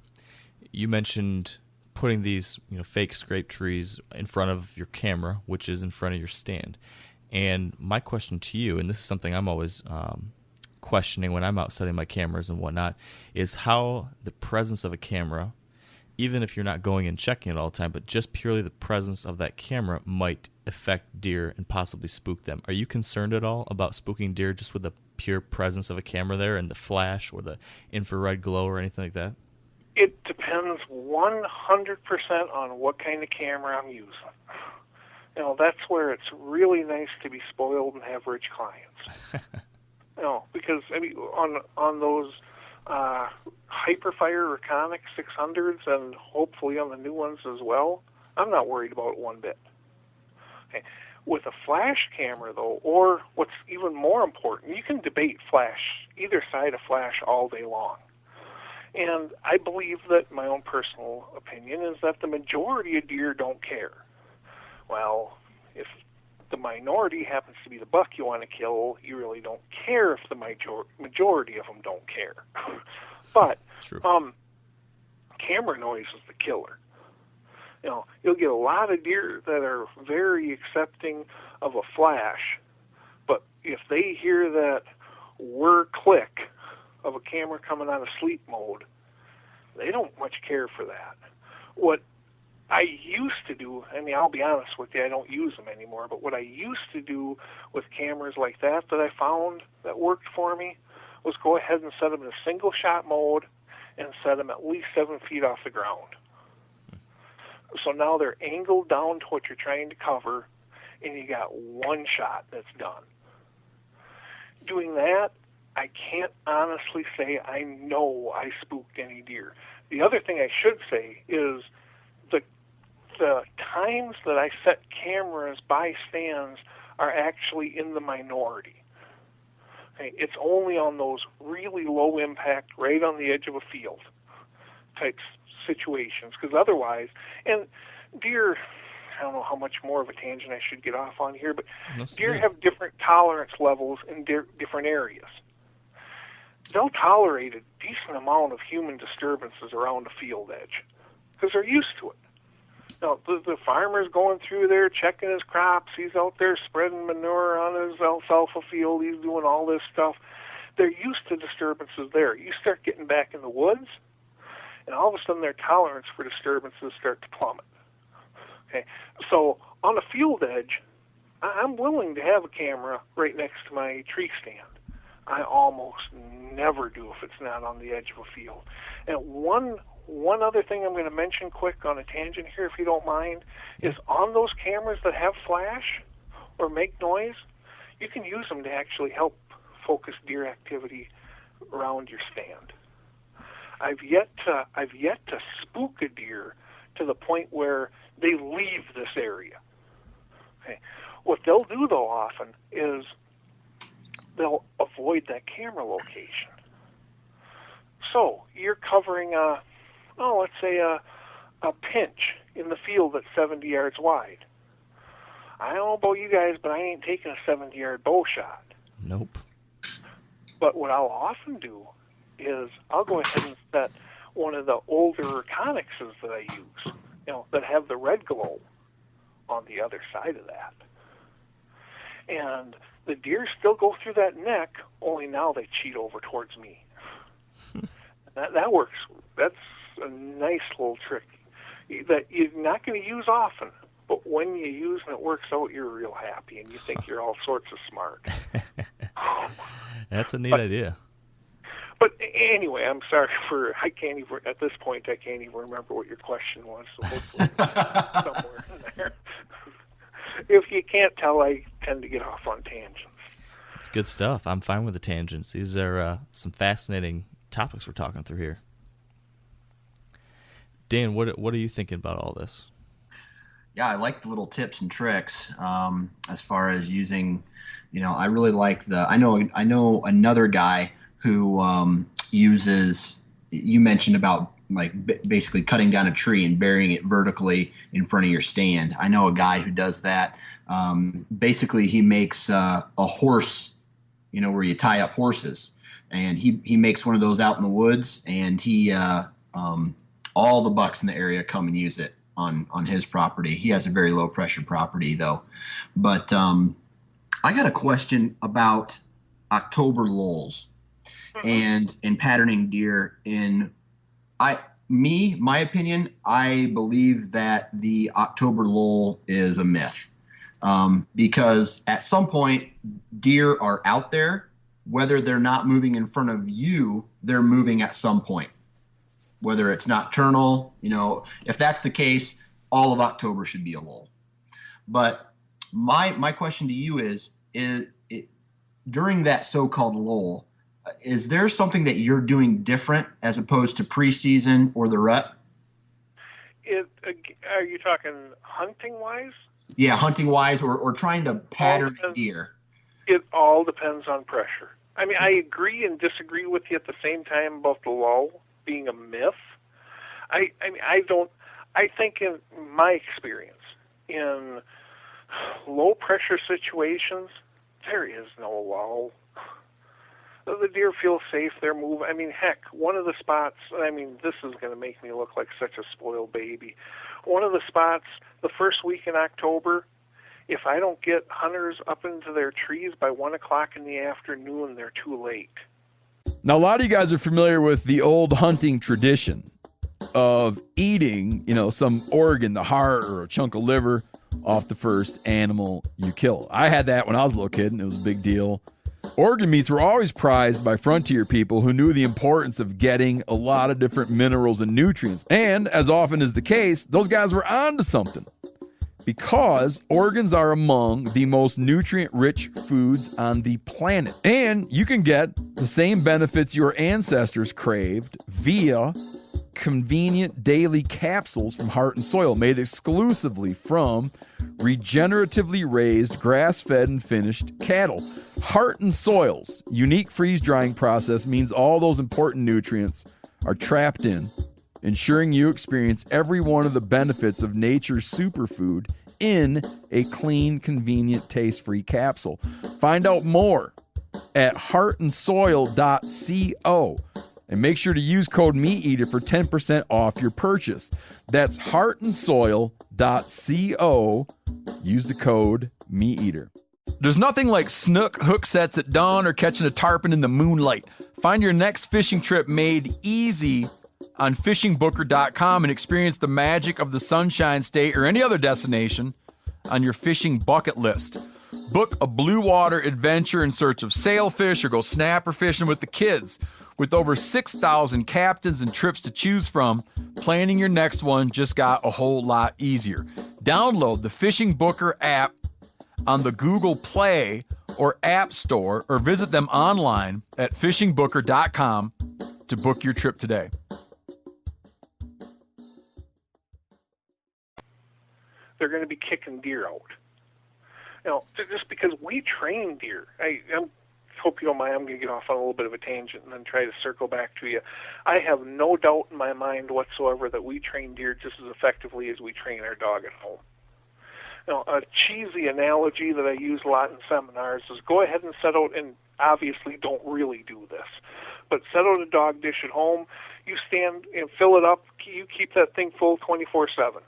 You mentioned putting these fake scrape trees in front of your camera, which is in front of your stand. And my question to you, and this is something I'm always questioning when I'm out setting my cameras and whatnot, is how the presence of a camera, even if you're not going and checking it all the time, but just purely the presence of that camera might affect deer and possibly spook them. Are you concerned at all about spooking deer just with the pure presence of a camera there and the flash or the infrared glow or anything like that? It depends 100% on what kind of camera I'm using. That's where it's really nice to be spoiled and have rich clients. Because on Hyperfire Reconic 600s and hopefully on the new ones as well, I'm not worried about it one bit. Okay. With a flash camera, though, or what's even more important, you can debate flash, either side of flash all day long. And I believe that my own personal opinion is that the majority of deer don't care. Well, if the minority happens to be the buck you want to kill, you really don't care if the majority of them don't care. But camera noise is the killer. You know, you'll get a lot of deer that are very accepting of a flash, but if they hear that whir click of a camera coming out of sleep mode, they don't much care for that. What I used to do, I mean, I'll be honest with you, I don't use them anymore, but what I used to do with cameras like that I found that worked for me was go ahead and set them in a single shot mode and set them at least 7 feet off the ground. So now they're angled down to what you're trying to cover, and you got one shot that's done. Doing that, I can't honestly say I know I spooked any deer. The other thing I should say is the times that I set cameras by stands are actually in the minority. Okay, it's only on those really low impact, right on the edge of a field type situations, because otherwise, and deer, I don't know how much more of a tangent I should get off on here, but deer have different tolerance levels in different areas. They'll tolerate a decent amount of human disturbances around a field edge because they're used to it. Now, the farmer's going through there checking his crops. He's out there spreading manure on his alfalfa field. He's doing all this stuff. They're used to disturbances there. You start getting back in the woods, and all of a sudden their tolerance for disturbances start to plummet. Okay, so on a field edge, I'm willing to have a camera right next to my tree stand. I almost never do if it's not on the edge of a field. And one other thing I'm going to mention quick on a tangent here, if you don't mind, is on those cameras that have flash or make noise, you can use them to actually help focus deer activity around your stand. I've yet to spook a deer to the point where they leave this area. Okay. What they'll do, though, often is they'll avoid that camera location. So you're covering let's say a pinch in the field that's 70 yards wide. I don't know about you guys, but I ain't taking a 70-yard bow shot. Nope. But what I'll often do is I'll go ahead and set one of the older Reconixes that I use, that have the red glow on the other side of that. And the deer still go through that neck, only now they cheat over towards me. That works. That's a nice little trick that you're not going to use often, but when you use and it works out, you're real happy and you think you're all sorts of smart. That's a neat idea. But anyway, I'm sorry at this point, I can't even remember what your question was, so hopefully somewhere in there. If you can't tell, I tend to get off on tangents. It's good stuff. I'm fine with the tangents. These are some fascinating topics we're talking through here. Dan, what are you thinking about all this? Yeah, I like the little tips and tricks as far as using. I really like I know another guy who uses. You mentioned about basically cutting down a tree and burying it vertically in front of your stand. I know a guy who does that. Basically, he makes a horse, where you tie up horses, and he makes one of those out in the woods, and he all the bucks in the area come and use it on his property. He has a very low pressure property though. But I got a question about October lulls and patterning deer in my opinion, I believe that the October lull is a myth. Because at some point deer are out there, whether they're not moving in front of you, they're moving at some point. Whether it's nocturnal, if that's the case, all of October should be a lull. But my question to you is during that so-called lull, Is there something that you're doing different as opposed to preseason or the rut? Are you talking hunting-wise? Yeah, hunting-wise or trying to pattern deer. It all depends on pressure. I mean, I agree and disagree with you at the same time about the lull being a myth. I think in my experience, in low-pressure situations, there is no lull. The deer feel safe. They're moving. I mean, heck, one of the spots, I mean, this is going to make me look like such a spoiled baby. One of the spots, the first week in October, if I don't get hunters up into their trees by 1 o'clock in the afternoon, they're too late. Now, a lot of you guys are familiar with the old hunting tradition of eating, some organ, the heart or a chunk of liver off the first animal you kill. I had that when I was a little kid, and it was a big deal. Organ meats were always prized by frontier people who knew the importance of getting a lot of different minerals and nutrients. And as often is the case, those guys were onto something, because organs are among the most nutrient-rich foods on the planet. And you can get the same benefits your ancestors craved via convenient daily capsules from Heart and Soil, made exclusively from regeneratively raised, grass-fed, and finished cattle. Heart and Soil's unique freeze-drying process means all those important nutrients are trapped in, ensuring you experience every one of the benefits of nature's superfood in a clean, convenient, taste-free capsule. Find out more at heartandsoil.co. And make sure to use code MeatEater for 10% off your purchase. That's heartandsoil.co. Use the code MeatEater. There's nothing like snook hook sets at dawn or catching a tarpon in the moonlight. Find your next fishing trip made easy on fishingbooker.com and experience the magic of the Sunshine State or any other destination on your fishing bucket list. Book a blue water adventure in search of sailfish or go snapper fishing with the kids. With over 6,000 captains and trips to choose from, planning your next one just got a whole lot easier. Download the Fishing Booker app on the Google Play or App Store, or visit them online at fishingbooker.com to book your trip today. They're going to be kicking deer out. Just because we train deer. I hope you don't mind, I'm going to get off on a little bit of a tangent and then try to circle back to you. I have no doubt in my mind whatsoever that we train deer just as effectively as we train our dog at home. A cheesy analogy that I use a lot in seminars is go ahead and set out, and obviously don't really do this, but set out a dog dish at home. You stand and fill it up. You keep that thing full 24/7.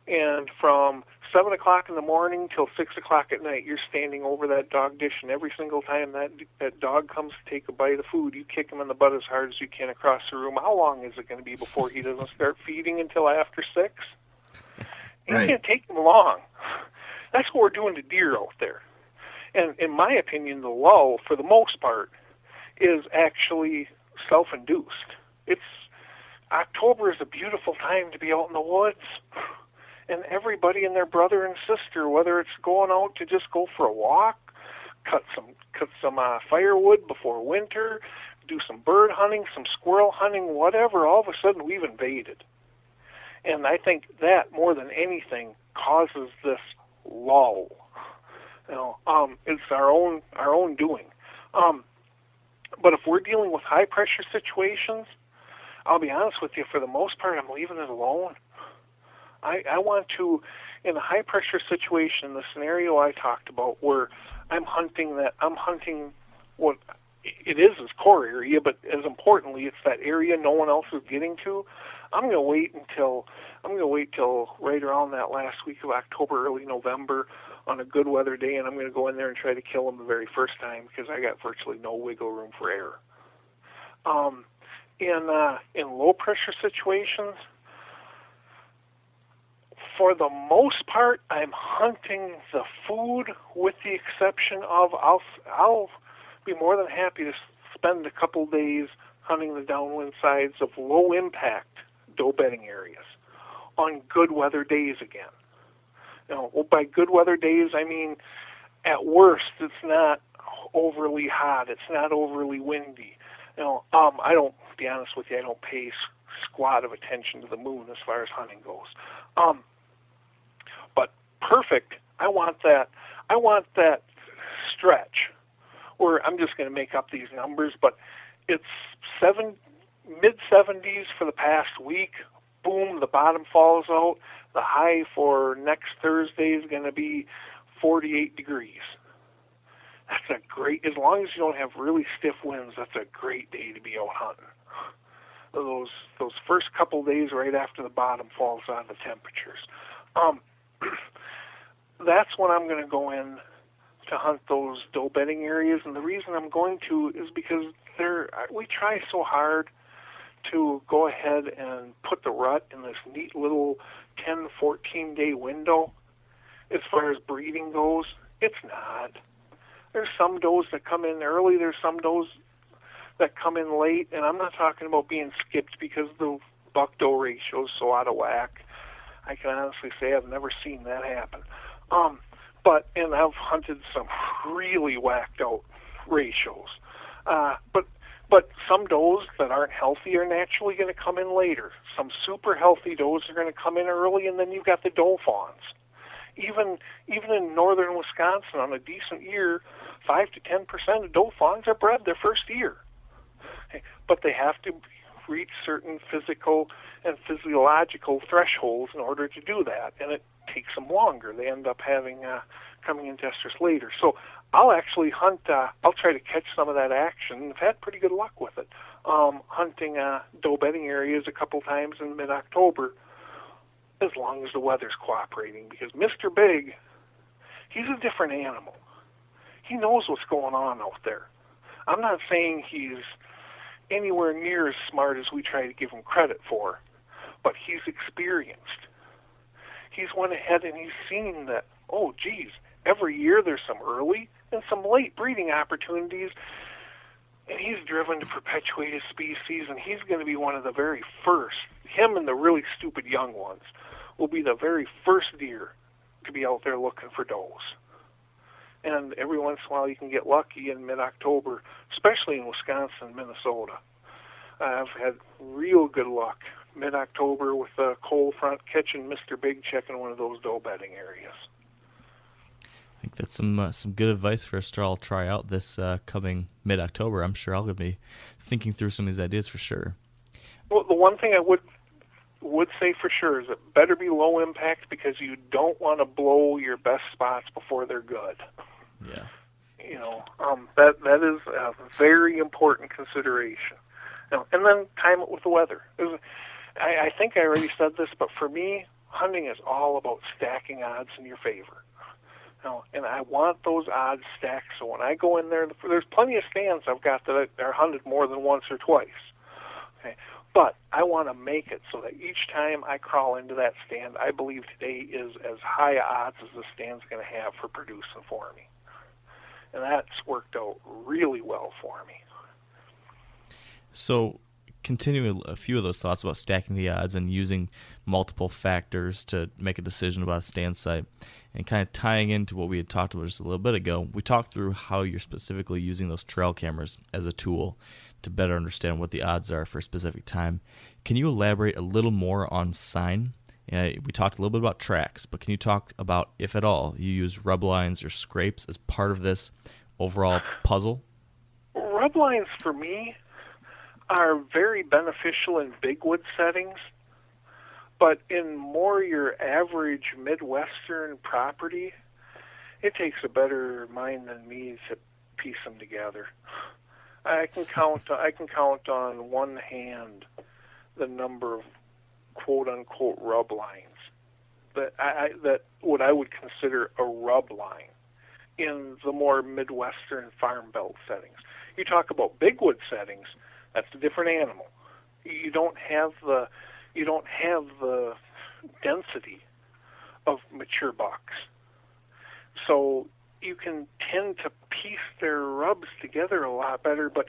And from 7 o'clock in the morning till 6 o'clock at night, you're standing over that dog dish, and every single time that dog comes to take a bite of food, you kick him in the butt as hard as you can across the room. How long is it going to be before he doesn't start feeding until after 6? It can't take him long. That's what we're doing to deer out there. And in my opinion, the lull, for the most part, is actually self-induced. October is a beautiful time to be out in the woods. And everybody and their brother and sister, whether it's going out to just go for a walk, cut some firewood before winter, do some bird hunting, some squirrel hunting, whatever, all of a sudden we've invaded. And I think that, more than anything, causes this lull. It's our own doing. But if we're dealing with high-pressure situations, I'll be honest with you, for the most part, I'm leaving it alone. I want to, in a high-pressure situation, the scenario I talked about, where I'm hunting what it is his core area, but as importantly, it's that area no one else is getting to. I'm going to wait till right around that last week of October, early November, on a good weather day, and I'm going to go in there and try to kill him the very first time, because I got virtually no wiggle room for error. In low-pressure situations, for the most part, I'm hunting the food, with the exception of I'll be more than happy to spend a couple days hunting the downwind sides of low-impact doe bedding areas on good weather days again. By good weather days, I mean, at worst, it's not overly hot. It's not overly windy. I don't, to be honest with you, I don't pay squat of attention to the moon as far as hunting goes. But perfect. I want that stretch where I'm just going to make up these numbers, but it's mid-70s for the past week. Boom, the bottom falls out. The high for next Thursday is going to be 48 degrees. That's a great, as long as you don't have really stiff winds, that's a great day to be out hunting. Those first couple days right after the bottom falls on the temperatures. That's when I'm going to go in to hunt those doe bedding areas, and the reason I'm going to is because we try so hard to go ahead and put the rut in this neat little 10, 14-day window. As far as breeding goes, it's not. There's some does that come in early, there's some does that come in late, and I'm not talking about being skipped because the buck-doe ratio is so out of whack. I can honestly say I've never seen that happen. And I've hunted some really whacked out ratios. But some does that aren't healthy are naturally going to come in later. Some super healthy does are going to come in early, and then you've got the doe fawns. Even in northern Wisconsin, on a decent year, 5 to 10% of doe fawns are bred their first year. But they have to reach certain physical and physiological thresholds in order to do that, and it takes them longer. They end up coming into estrus later. So I'll actually hunt, I'll try to catch some of that action. I've had pretty good luck with it, hunting doe bedding areas a couple times in mid-October, as long as the weather's cooperating, because Mr. Big, he's a different animal. He knows what's going on out there. I'm not saying he's anywhere near as smart as we try to give him credit for, but he's experienced. He's went ahead and he's seen that, oh, geez, every year there's some early and some late breeding opportunities, and he's driven to perpetuate his species, and he's going to be one of the very first, him and the really stupid young ones, will be the very first deer to be out there looking for does. And every once in a while you can get lucky in mid-October, especially in Wisconsin and Minnesota. I've had real good luck mid-October with a cold front catching Mr. Big checking one of those doe bedding areas. I think that's some good advice for us to all try out this coming mid-October. I'm sure I'll be thinking through some of these ideas for sure. Well, the one thing I would say for sure is it better be low impact, because you don't want to blow your best spots before they're good. Yeah. That is a very important consideration. And then time it with the weather. I think I already said this, but for me, hunting is all about stacking odds in your favor. And I want those odds stacked, so when I go in there's plenty of stands I've got that are hunted more than once or twice. Okay? But I want to make it so that each time I crawl into that stand, I believe today is as high odds as the stand's going to have for producing for me. And that's worked out really well for me. So, continuing a few of those thoughts about stacking the odds and using multiple factors to make a decision about a stand site, and kind of tying into what we had talked about just a little bit ago, we talked through how you're specifically using those trail cameras as a tool to better understand what the odds are for a specific time. Can you elaborate a little more on sign? We talked a little bit about tracks, but can you talk about, if at all, you use rub lines or scrapes as part of this overall puzzle? Rub lines for me are very beneficial in big wood settings, but in more your average Midwestern property, it takes a better mind than me to piece them together. I can count on one hand the number of quote-unquote rub lines that what I would consider a rub line in the more Midwestern farm belt settings. You talk about big wood settings, that's a different animal. You don't have the density of mature bucks, so you can tend to piece their rubs together a lot better. But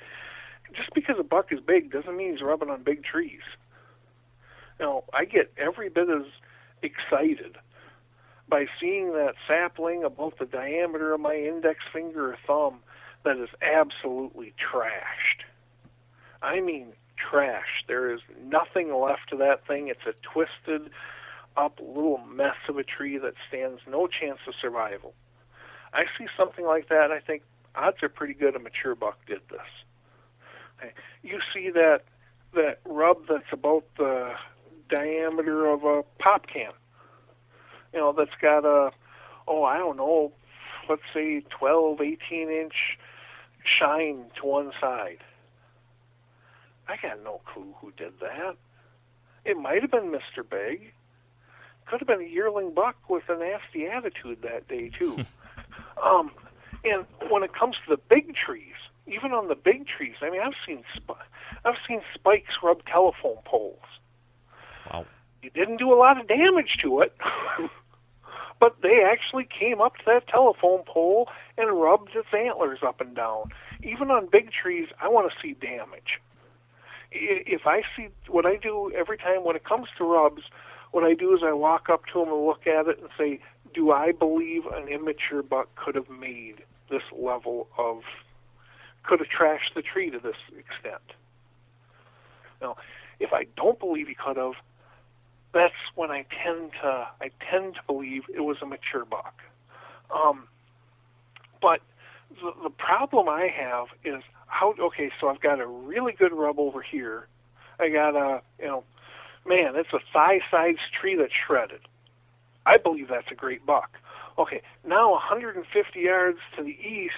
just because a buck is big doesn't mean he's rubbing on big trees. I get every bit as excited by seeing that sapling about the diameter of my index finger or thumb that is absolutely trashed. I mean trashed. There is nothing left of that thing. It's a twisted up little mess of a tree that stands no chance of survival. I see something like that, I think odds are pretty good a mature buck did this. Okay. You see that rub that's about the diameter of a pop can, that's got a, I don't know, let's say 12, 18-inch shine to one side. I got no clue who did that. It might have been Mr. Big. Could have been a yearling buck with a nasty attitude that day, too. And when it comes to the big trees, even on the big trees, I mean, I've seen spikes rub telephone poles. Wow. You didn't do a lot of damage to it, but they actually came up to that telephone pole and rubbed its antlers up and down. Even on big trees, I want to see damage. If I see, what I do every time when it comes to rubs, what I do is I walk up to them and look at it and say, do I believe an immature buck could have made this level of, could have trashed the tree to this extent? Now, if I don't believe he could have, that's when I tend to believe it was a mature buck. But the problem I have is so I've got a really good rub over here. I got it's a thigh-sized tree that's shredded. I believe that's a great buck. Okay, now 150 yards to the east,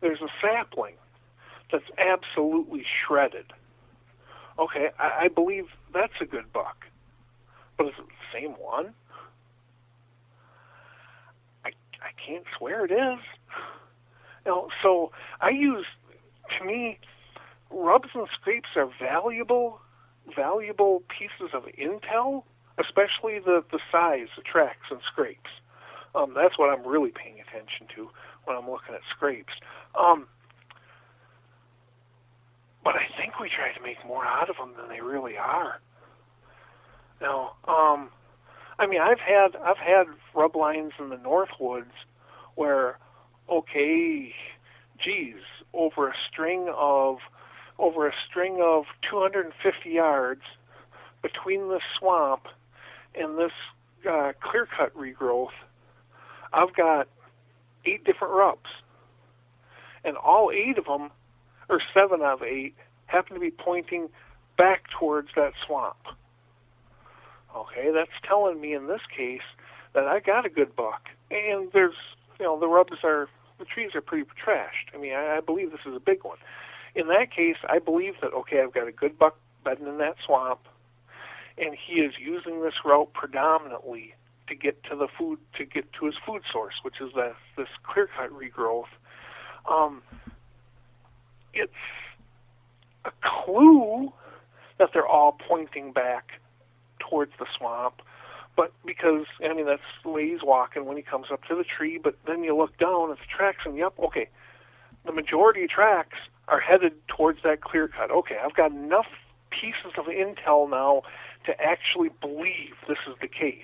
there's a sapling that's absolutely shredded. Okay, I believe that's a good buck. But is it the same one? I can't swear it is. So I use, to me, rubs and scrapes are valuable pieces of intel, especially the size, the tracks and scrapes. That's what I'm really paying attention to when I'm looking at scrapes. But I think we try to make more out of them than they really are. Now, I mean, I've had rub lines in the Northwoods where, over a string of 250 yards between the swamp and this clear-cut regrowth, I've got 8 different rubs. And all 8 of them, or 7 out of 8, happen to be pointing back towards that swamp. Okay, that's telling me in this case that I got a good buck. And there's, the trees are pretty trashed. I mean, I believe this is a big one. In that case, I believe that, I've got a good buck bedding in that swamp, and he is using this route predominantly to get to the food, to get to his food source, which is this clear-cut regrowth. It's a clue that they're all pointing back towards the swamp, but because, that's the way he's walking when he comes up to the tree, but then you look down at the tracks and, the majority of tracks are headed towards that clear cut. Okay, I've got enough pieces of intel now to actually believe this is the case.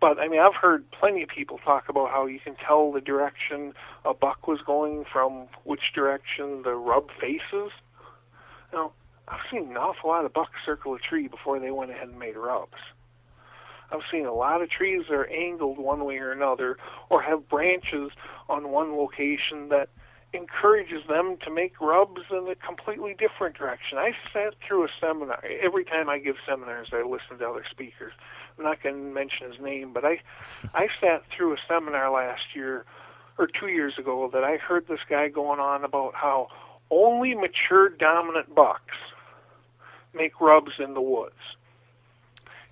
But, I've heard plenty of people talk about how you can tell the direction a buck was going from which direction the rub faces. I've seen an awful lot of bucks circle a tree before they went ahead and made rubs. I've seen a lot of trees that are angled one way or another, or have branches on one location that encourages them to make rubs in a completely different direction. I sat through a seminar. Every time I give seminars, I listen to other speakers. I'm not going to mention his name, but I sat through a seminar last year or 2 years ago that I heard this guy going on about how only mature dominant bucks make rubs in the woods.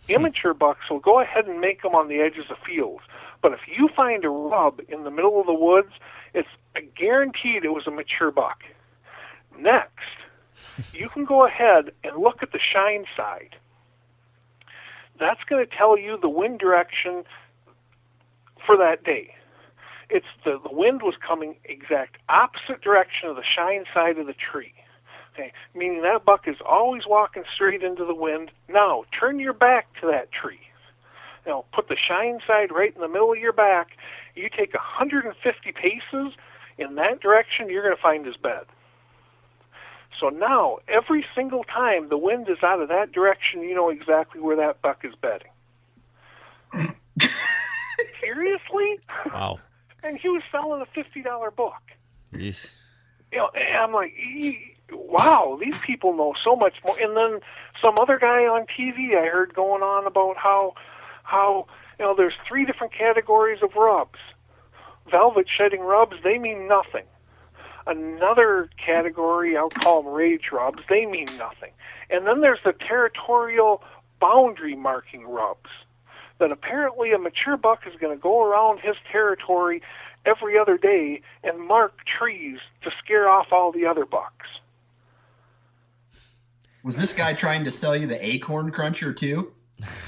Immature bucks will go ahead and make them on the edges of fields, but if you find a rub in the middle of the woods, it's guaranteed it was a mature buck. Next, you can go ahead and look at the shine side. That's going to tell you the wind direction for that day. It's the wind was coming exact opposite direction of the shine side of the tree. Okay, meaning that buck is always walking straight into the wind. Now, turn your back to that tree. Put the shine side right in the middle of your back. You take 150 paces in that direction, you're going to find his bed. So now, every single time the wind is out of that direction, you know exactly where that buck is bedding. Seriously? Wow. And he was selling a $50 book. Yeesh. You know, and I'm like, wow, these people know so much more. And then some other guy on TV I heard going on about how you know, there's 3 different categories of rubs. Velvet shedding rubs, they mean nothing. Another category, I'll call them rage rubs, they mean nothing. And then there's the territorial boundary marking rubs, that apparently a mature buck is going to go around his territory every other day and mark trees to scare off all the other bucks. Was this guy trying to sell you the acorn cruncher too?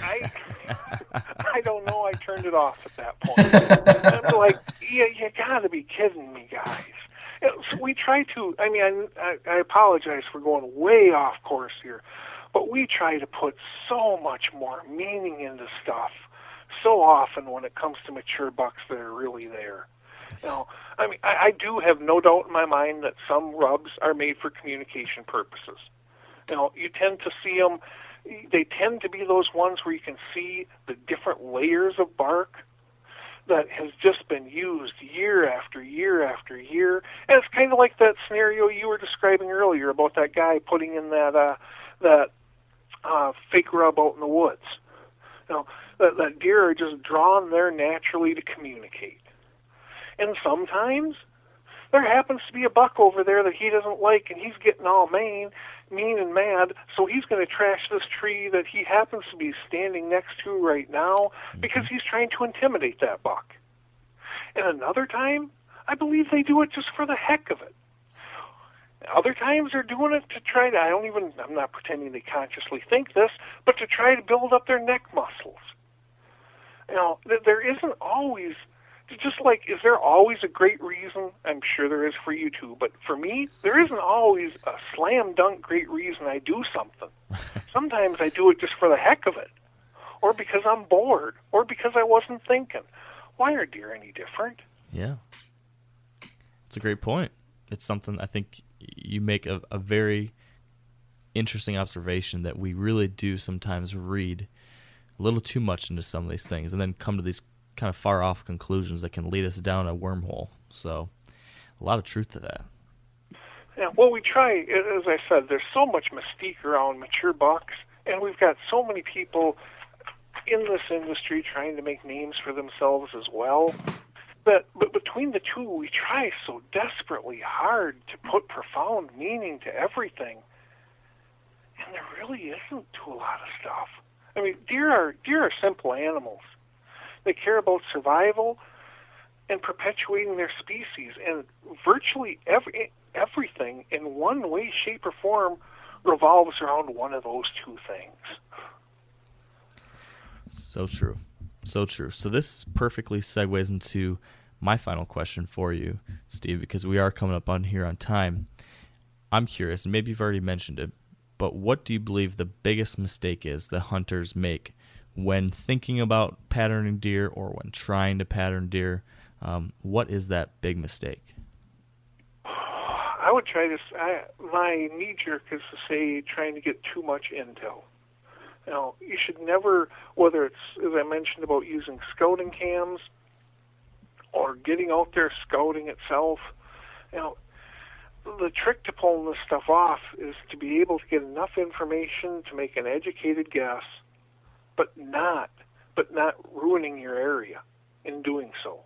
I don't know. I turned it off at that point. I'm like, you got to be kidding me, guys. So we try to, I mean, I apologize for going way off course here, but we try to put so much more meaning into stuff so often when it comes to mature bucks that are really there. You know, I mean, I do have no doubt in my mind that some rubs are made for communication purposes. You know, you tend to see them, they tend to be those ones where you can see the different layers of bark that has just been used year after year after year. And it's kind of like that scenario you were describing earlier about that guy putting in that fake rub out in the woods. You know, that deer are just drawn there naturally to communicate. And sometimes there happens to be a buck over there that he doesn't like, and he's getting all mean and mad, so he's going to trash this tree that he happens to be standing next to right now because he's trying to intimidate that buck. And another time, I believe they do it just for the heck of it. Other times they're doing it to try to, I'm not pretending they consciously think this, but to try to build up their neck muscles. You know, there isn't always, just like, is there always a great reason? I'm sure there is for you too, but for me, there isn't always a slam dunk great reason I do something. Sometimes I do it just for the heck of it, or because I'm bored, or because I wasn't thinking. Why are deer any different? Yeah. It's a great point. It's something I think you make a very interesting observation that we really do sometimes read a little too much into some of these things and then come to these kind of far off conclusions that can lead us down a wormhole. So a lot of truth to that. Yeah, well, we try, as I said, there's so much mystique around mature bucks, and we've got so many people in this industry trying to make names for themselves as well. But between the two, we try so desperately hard to put profound meaning to everything, and there really isn't to a lot of stuff. I mean, deer are simple animals. They care about survival and perpetuating their species, and virtually everything in one way, shape, or form revolves around one of those two things. So true. So true. So this perfectly segues into my final question for you, Steve, because we are coming up on here on time. I'm curious, and maybe you've already mentioned it, but what do you believe the biggest mistake is that hunters make when thinking about patterning deer or when trying to pattern deer? What is that big mistake? I would try to, my knee-jerk is to say trying to get too much intel. You know, you should never, whether it's, as I mentioned, about using scouting cams or getting out there scouting itself, you know, the trick to pulling this stuff off is to be able to get enough information to make an educated guess, but not ruining your area in doing so.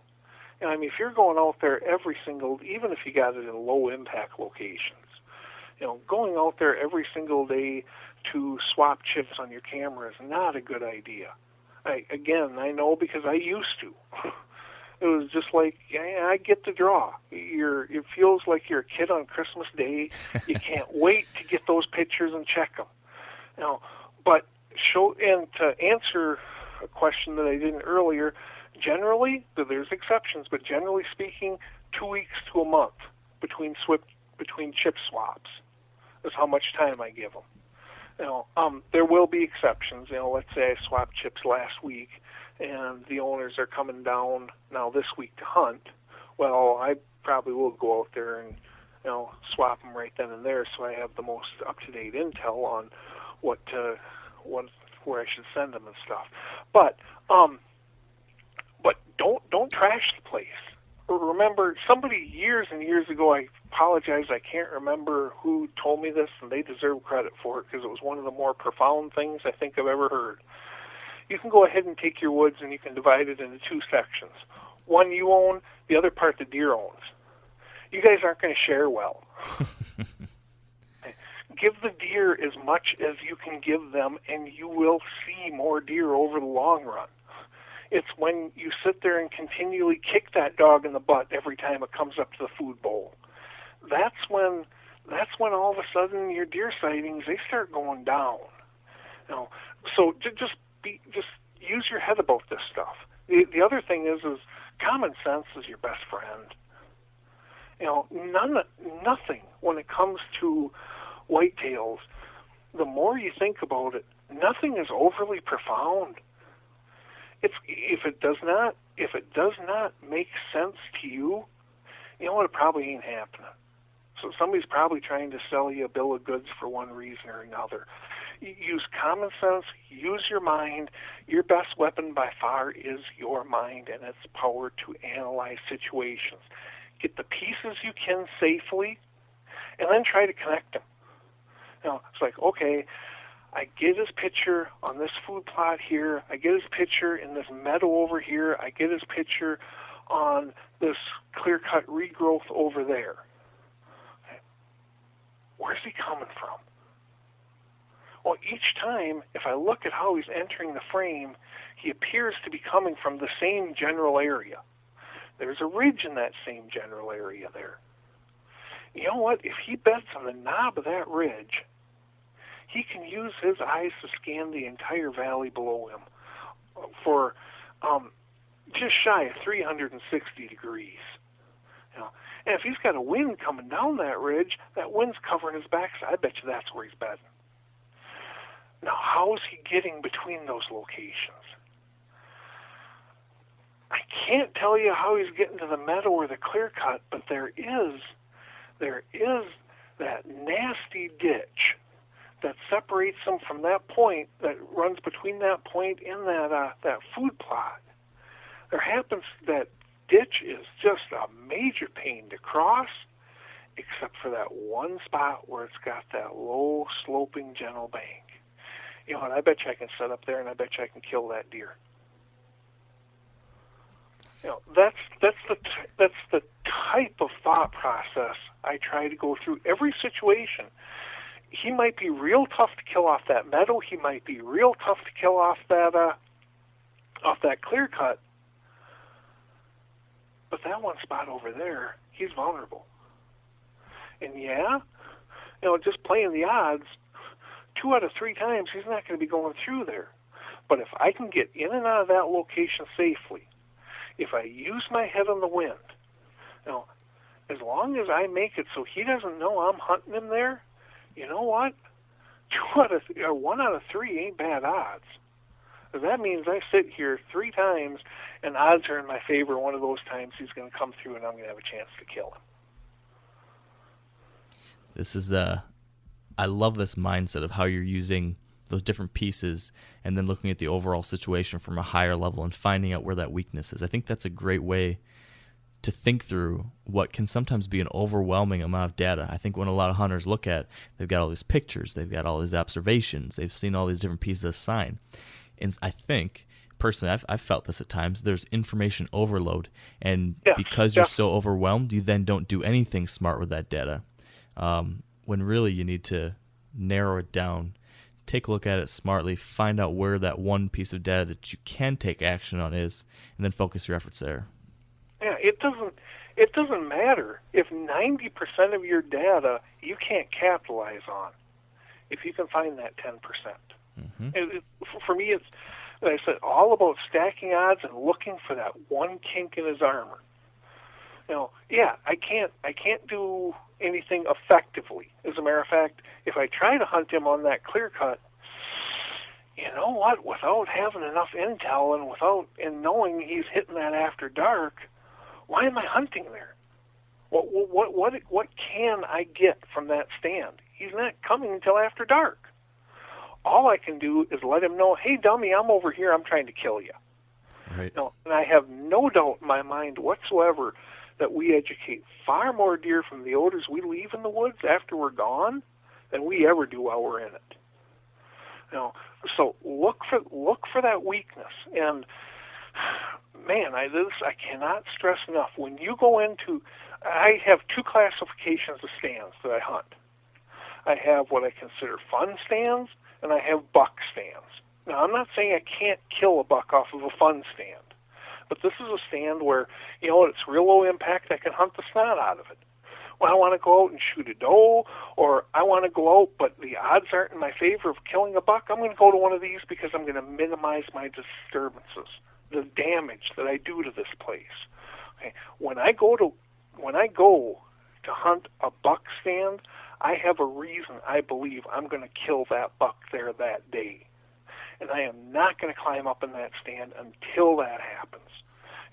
And I mean, if you're going out there every single, even if you got it in low impact locations, you know, going out there every single day to swap chips on your camera is not a good idea. I know because I used to. It was just like, yeah, I get the draw. It feels like you're a kid on Christmas Day. You can't wait to get those pictures and check them. You know, but and to answer a question that I didn't earlier, generally, there's exceptions, but generally speaking, 2 weeks to a month between chip swaps is how much time I give them. You know, there will be exceptions. You know, let's say I swapped chips last week, and the owners are coming down now this week to hunt. Well, I probably will go out there and swap them right then and there, so I have the most up-to-date intel on where I should send them and stuff. But don't trash the place. Remember, somebody years and years ago, I apologize, I can't remember who told me this, and they deserve credit for it because it was one of the more profound things I think I've ever heard. You can go ahead and take your woods and you can divide it into two sections. One you own, the other part the deer owns. You guys aren't going to share well. Give the deer as much as you can give them, and you will see more deer over the long run. It's when you sit there and continually kick that dog in the butt every time it comes up to the food bowl. That's when all of a sudden your deer sightings, they start going down. So just use your head about this stuff. The other thing is common sense is your best friend. Nothing when it comes to whitetails, the more you think about it, nothing is overly profound. If it does not make sense to you, you know what, it probably ain't happening. So somebody's probably trying to sell you a bill of goods for one reason or another. Use common sense, use your mind. Your best weapon by far is your mind and its power to analyze situations. Get the pieces you can safely, and then try to connect them. It's like, okay, I get his picture on this food plot here. I get his picture in this meadow over here. I get his picture on this clear-cut regrowth over there. Okay. Where's he coming from? Well, each time, if I look at how he's entering the frame, he appears to be coming from the same general area. There's a ridge in that same general area there. You know what? If he beds on the knob of that ridge, he can use his eyes to scan the entire valley below him for just shy of 360 degrees. And if he's got a wind coming down that ridge, that wind's covering his backside. I bet you that's where he's bedding. Now, how is he getting between those locations? I can't tell you how he's getting to the meadow or the clear cut, but there is that nasty ditch that separates him from that point, that runs between that point and that food plot. There happens that ditch is just a major pain to cross, except for that one spot where it's got that low sloping gentle bank. And I bet you I can set up there, and I bet you I can kill that deer. That's the type of thought process I try to go through every situation. He might be real tough to kill off that meadow. He might be real tough to kill off that clear cut. But that one spot over there, he's vulnerable. And just playing the odds, 2 out of 3 times he's not going to be going through there. But if I can get in and out of that location safely, if I use my head on the wind, as long as I make it so he doesn't know I'm hunting him there, you know what? 1 out of 3 ain't bad odds. That means I sit here 3 times, and odds are in my favor. One of those times he's going to come through, and I'm going to have a chance to kill him. This is I love this mindset of how you're using those different pieces and then looking at the overall situation from a higher level and finding out where that weakness is. I think that's a great way to think through what can sometimes be an overwhelming amount of data. I think when a lot of hunters look at, they've got all these pictures, they've got all these observations, they've seen all these different pieces of sign. And I think, personally, I've felt this at times, there's information overload. And because you're so overwhelmed, you then don't do anything smart with that data. When really you need to narrow it down, take a look at it smartly, find out where that one piece of data that you can take action on is, and then focus your efforts there. Yeah, it doesn't matter if 90% of your data you can't capitalize on, if you can find that 10%. Mm-hmm. For me, it's, like I said, all about stacking odds and looking for that one kink in his armor. I can't do anything effectively. As a matter of fact, if I try to hunt him on that clear cut, you know what? Without having enough intel and knowing he's hitting that after dark, why am I hunting there? What can I get from that stand? He's not coming until after dark. All I can do is let him know, hey, dummy, I'm over here. I'm trying to kill you. Right. No, and I have no doubt in my mind whatsoever that we educate far more deer from the odors we leave in the woods after we're gone than we ever do while we're in it. So look for that weakness. And man, I cannot stress enough. When you go into, I have two classifications of stands that I hunt. I have what I consider fun stands, and I have buck stands. Now, I'm not saying I can't kill a buck off of a fun stand, but this is a stand where, it's real low impact. I can hunt the snot out of it. When I want to go out and shoot a doe, or I want to go out, but the odds aren't in my favor of killing a buck, I'm going to go to one of these because I'm going to minimize my disturbances, the damage that I do to this place. Okay. When I go to hunt a buck stand, I have a reason I believe I'm going to kill that buck there that day. And I am not going to climb up in that stand until that happens.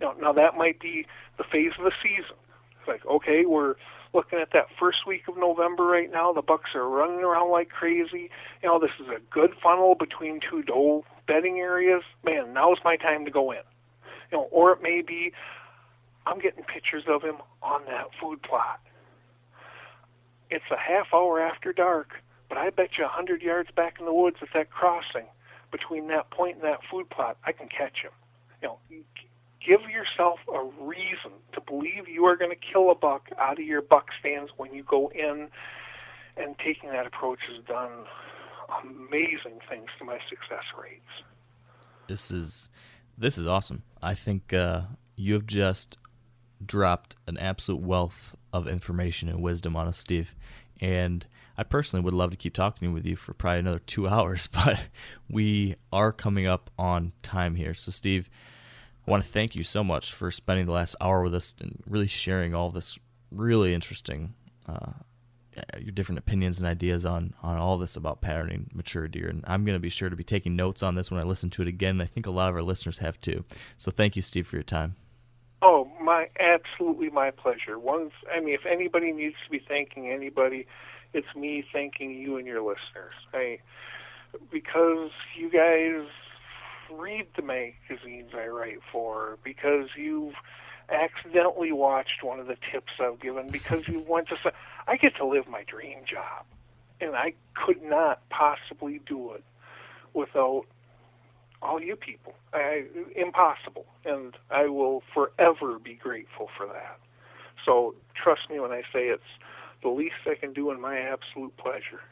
Now that might be the phase of the season. It's like, okay, we're looking at that first week of November right now. The bucks are running around like crazy. This is a good funnel between two doe bedding areas. Man, now's my time to go in. Or it may be I'm getting pictures of him on that food plot. It's a half hour after dark, but I bet you 100 yards back in the woods at that crossing between that point and that food plot, I can catch him. Give yourself a reason to believe you are going to kill a buck out of your buck stands when you go in, and taking that approach has done amazing things to my success rates. This is awesome. I think you have just dropped an absolute wealth of information and wisdom on us, Steve. And I personally would love to keep talking with you for probably another 2 hours, but we are coming up on time here. So, Steve, I want to thank you so much for spending the last hour with us and really sharing all this really interesting, your different opinions and ideas on all this about patterning mature deer. And I'm going to be sure to be taking notes on this when I listen to it again. I think a lot of our listeners have too. So thank you, Steve, for your time. Oh, absolutely my pleasure. If anybody needs to be thanking anybody, it's me thanking you and your listeners. Because you guys read the magazines I write for, because you've accidentally watched one of the tips I've given, because you went to I get to live my dream job, and I could not possibly do it without all you people. Impossible, and I will forever be grateful for that. So trust me when I say it's the least I can do, and my absolute pleasure.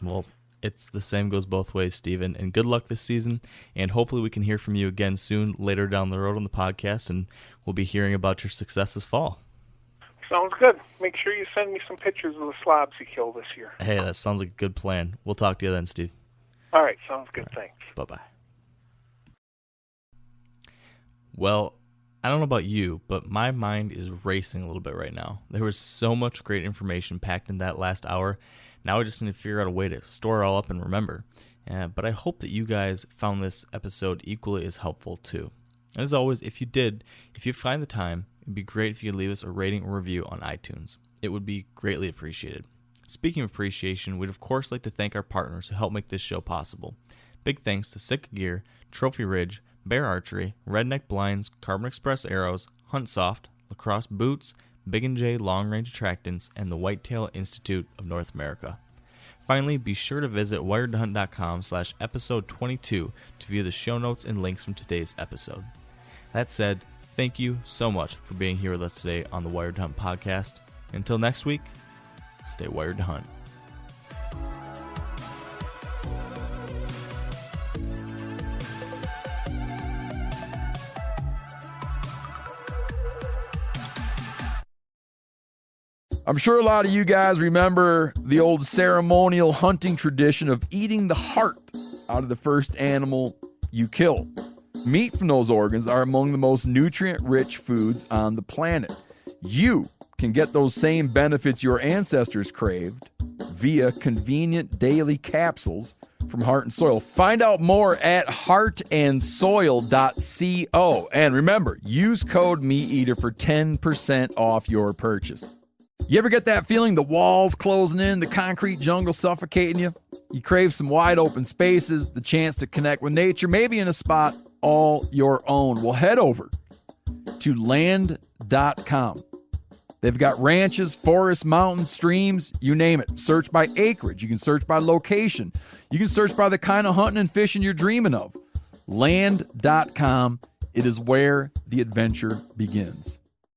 Well, it's the same goes both ways, Stephen, and good luck this season, and hopefully we can hear from you again soon later down the road on the podcast, and we'll be hearing about your success this fall. Sounds good. Make sure you send me some pictures of the slobs you killed this year. Hey, that sounds like a good plan. We'll talk to you then, Steve. All right, sounds good. All right. Thanks. Bye-bye. Well, I don't know about you, but my mind is racing a little bit right now. There was so much great information packed in that last hour. Now I just need to figure out a way to store it all up and remember. But I hope that you guys found this episode equally as helpful too. And as always, if you find the time, it'd be great if you could leave us a rating or review on iTunes. It would be greatly appreciated. Speaking of appreciation, we'd of course like to thank our partners who help make this show possible. Big thanks to Sitka Gear, Trophy Ridge, Bear Archery, Redneck Blinds, Carbon Express Arrows, Hunt Soft, Lacrosse Boots, Big & J Long Range Attractants, and the Whitetail Institute of North America. Finally, be sure to visit wiredtohunt.com/episode 22 to view the show notes and links from today's episode. That said, thank you so much for being here with us today on the Wired to Hunt podcast. Until next week, stay wired to hunt. I'm sure a lot of you guys remember the old ceremonial hunting tradition of eating the heart out of the first animal you kill. Meat from those organs are among the most nutrient-rich foods on the planet. You can get those same benefits your ancestors craved via convenient daily capsules from Heart and Soil. Find out more at heartandsoil.co. And remember, use code MeatEater for 10% off your purchase. You ever get that feeling the walls closing in, the concrete jungle suffocating you? You crave some wide open spaces, the chance to connect with nature, maybe in a spot all your own. Well, head over to land.com. They've got ranches, forests, mountains, streams, you name it. Search by acreage. You can search by location. You can search by the kind of hunting and fishing you're dreaming of. Land.com. It is where the adventure begins.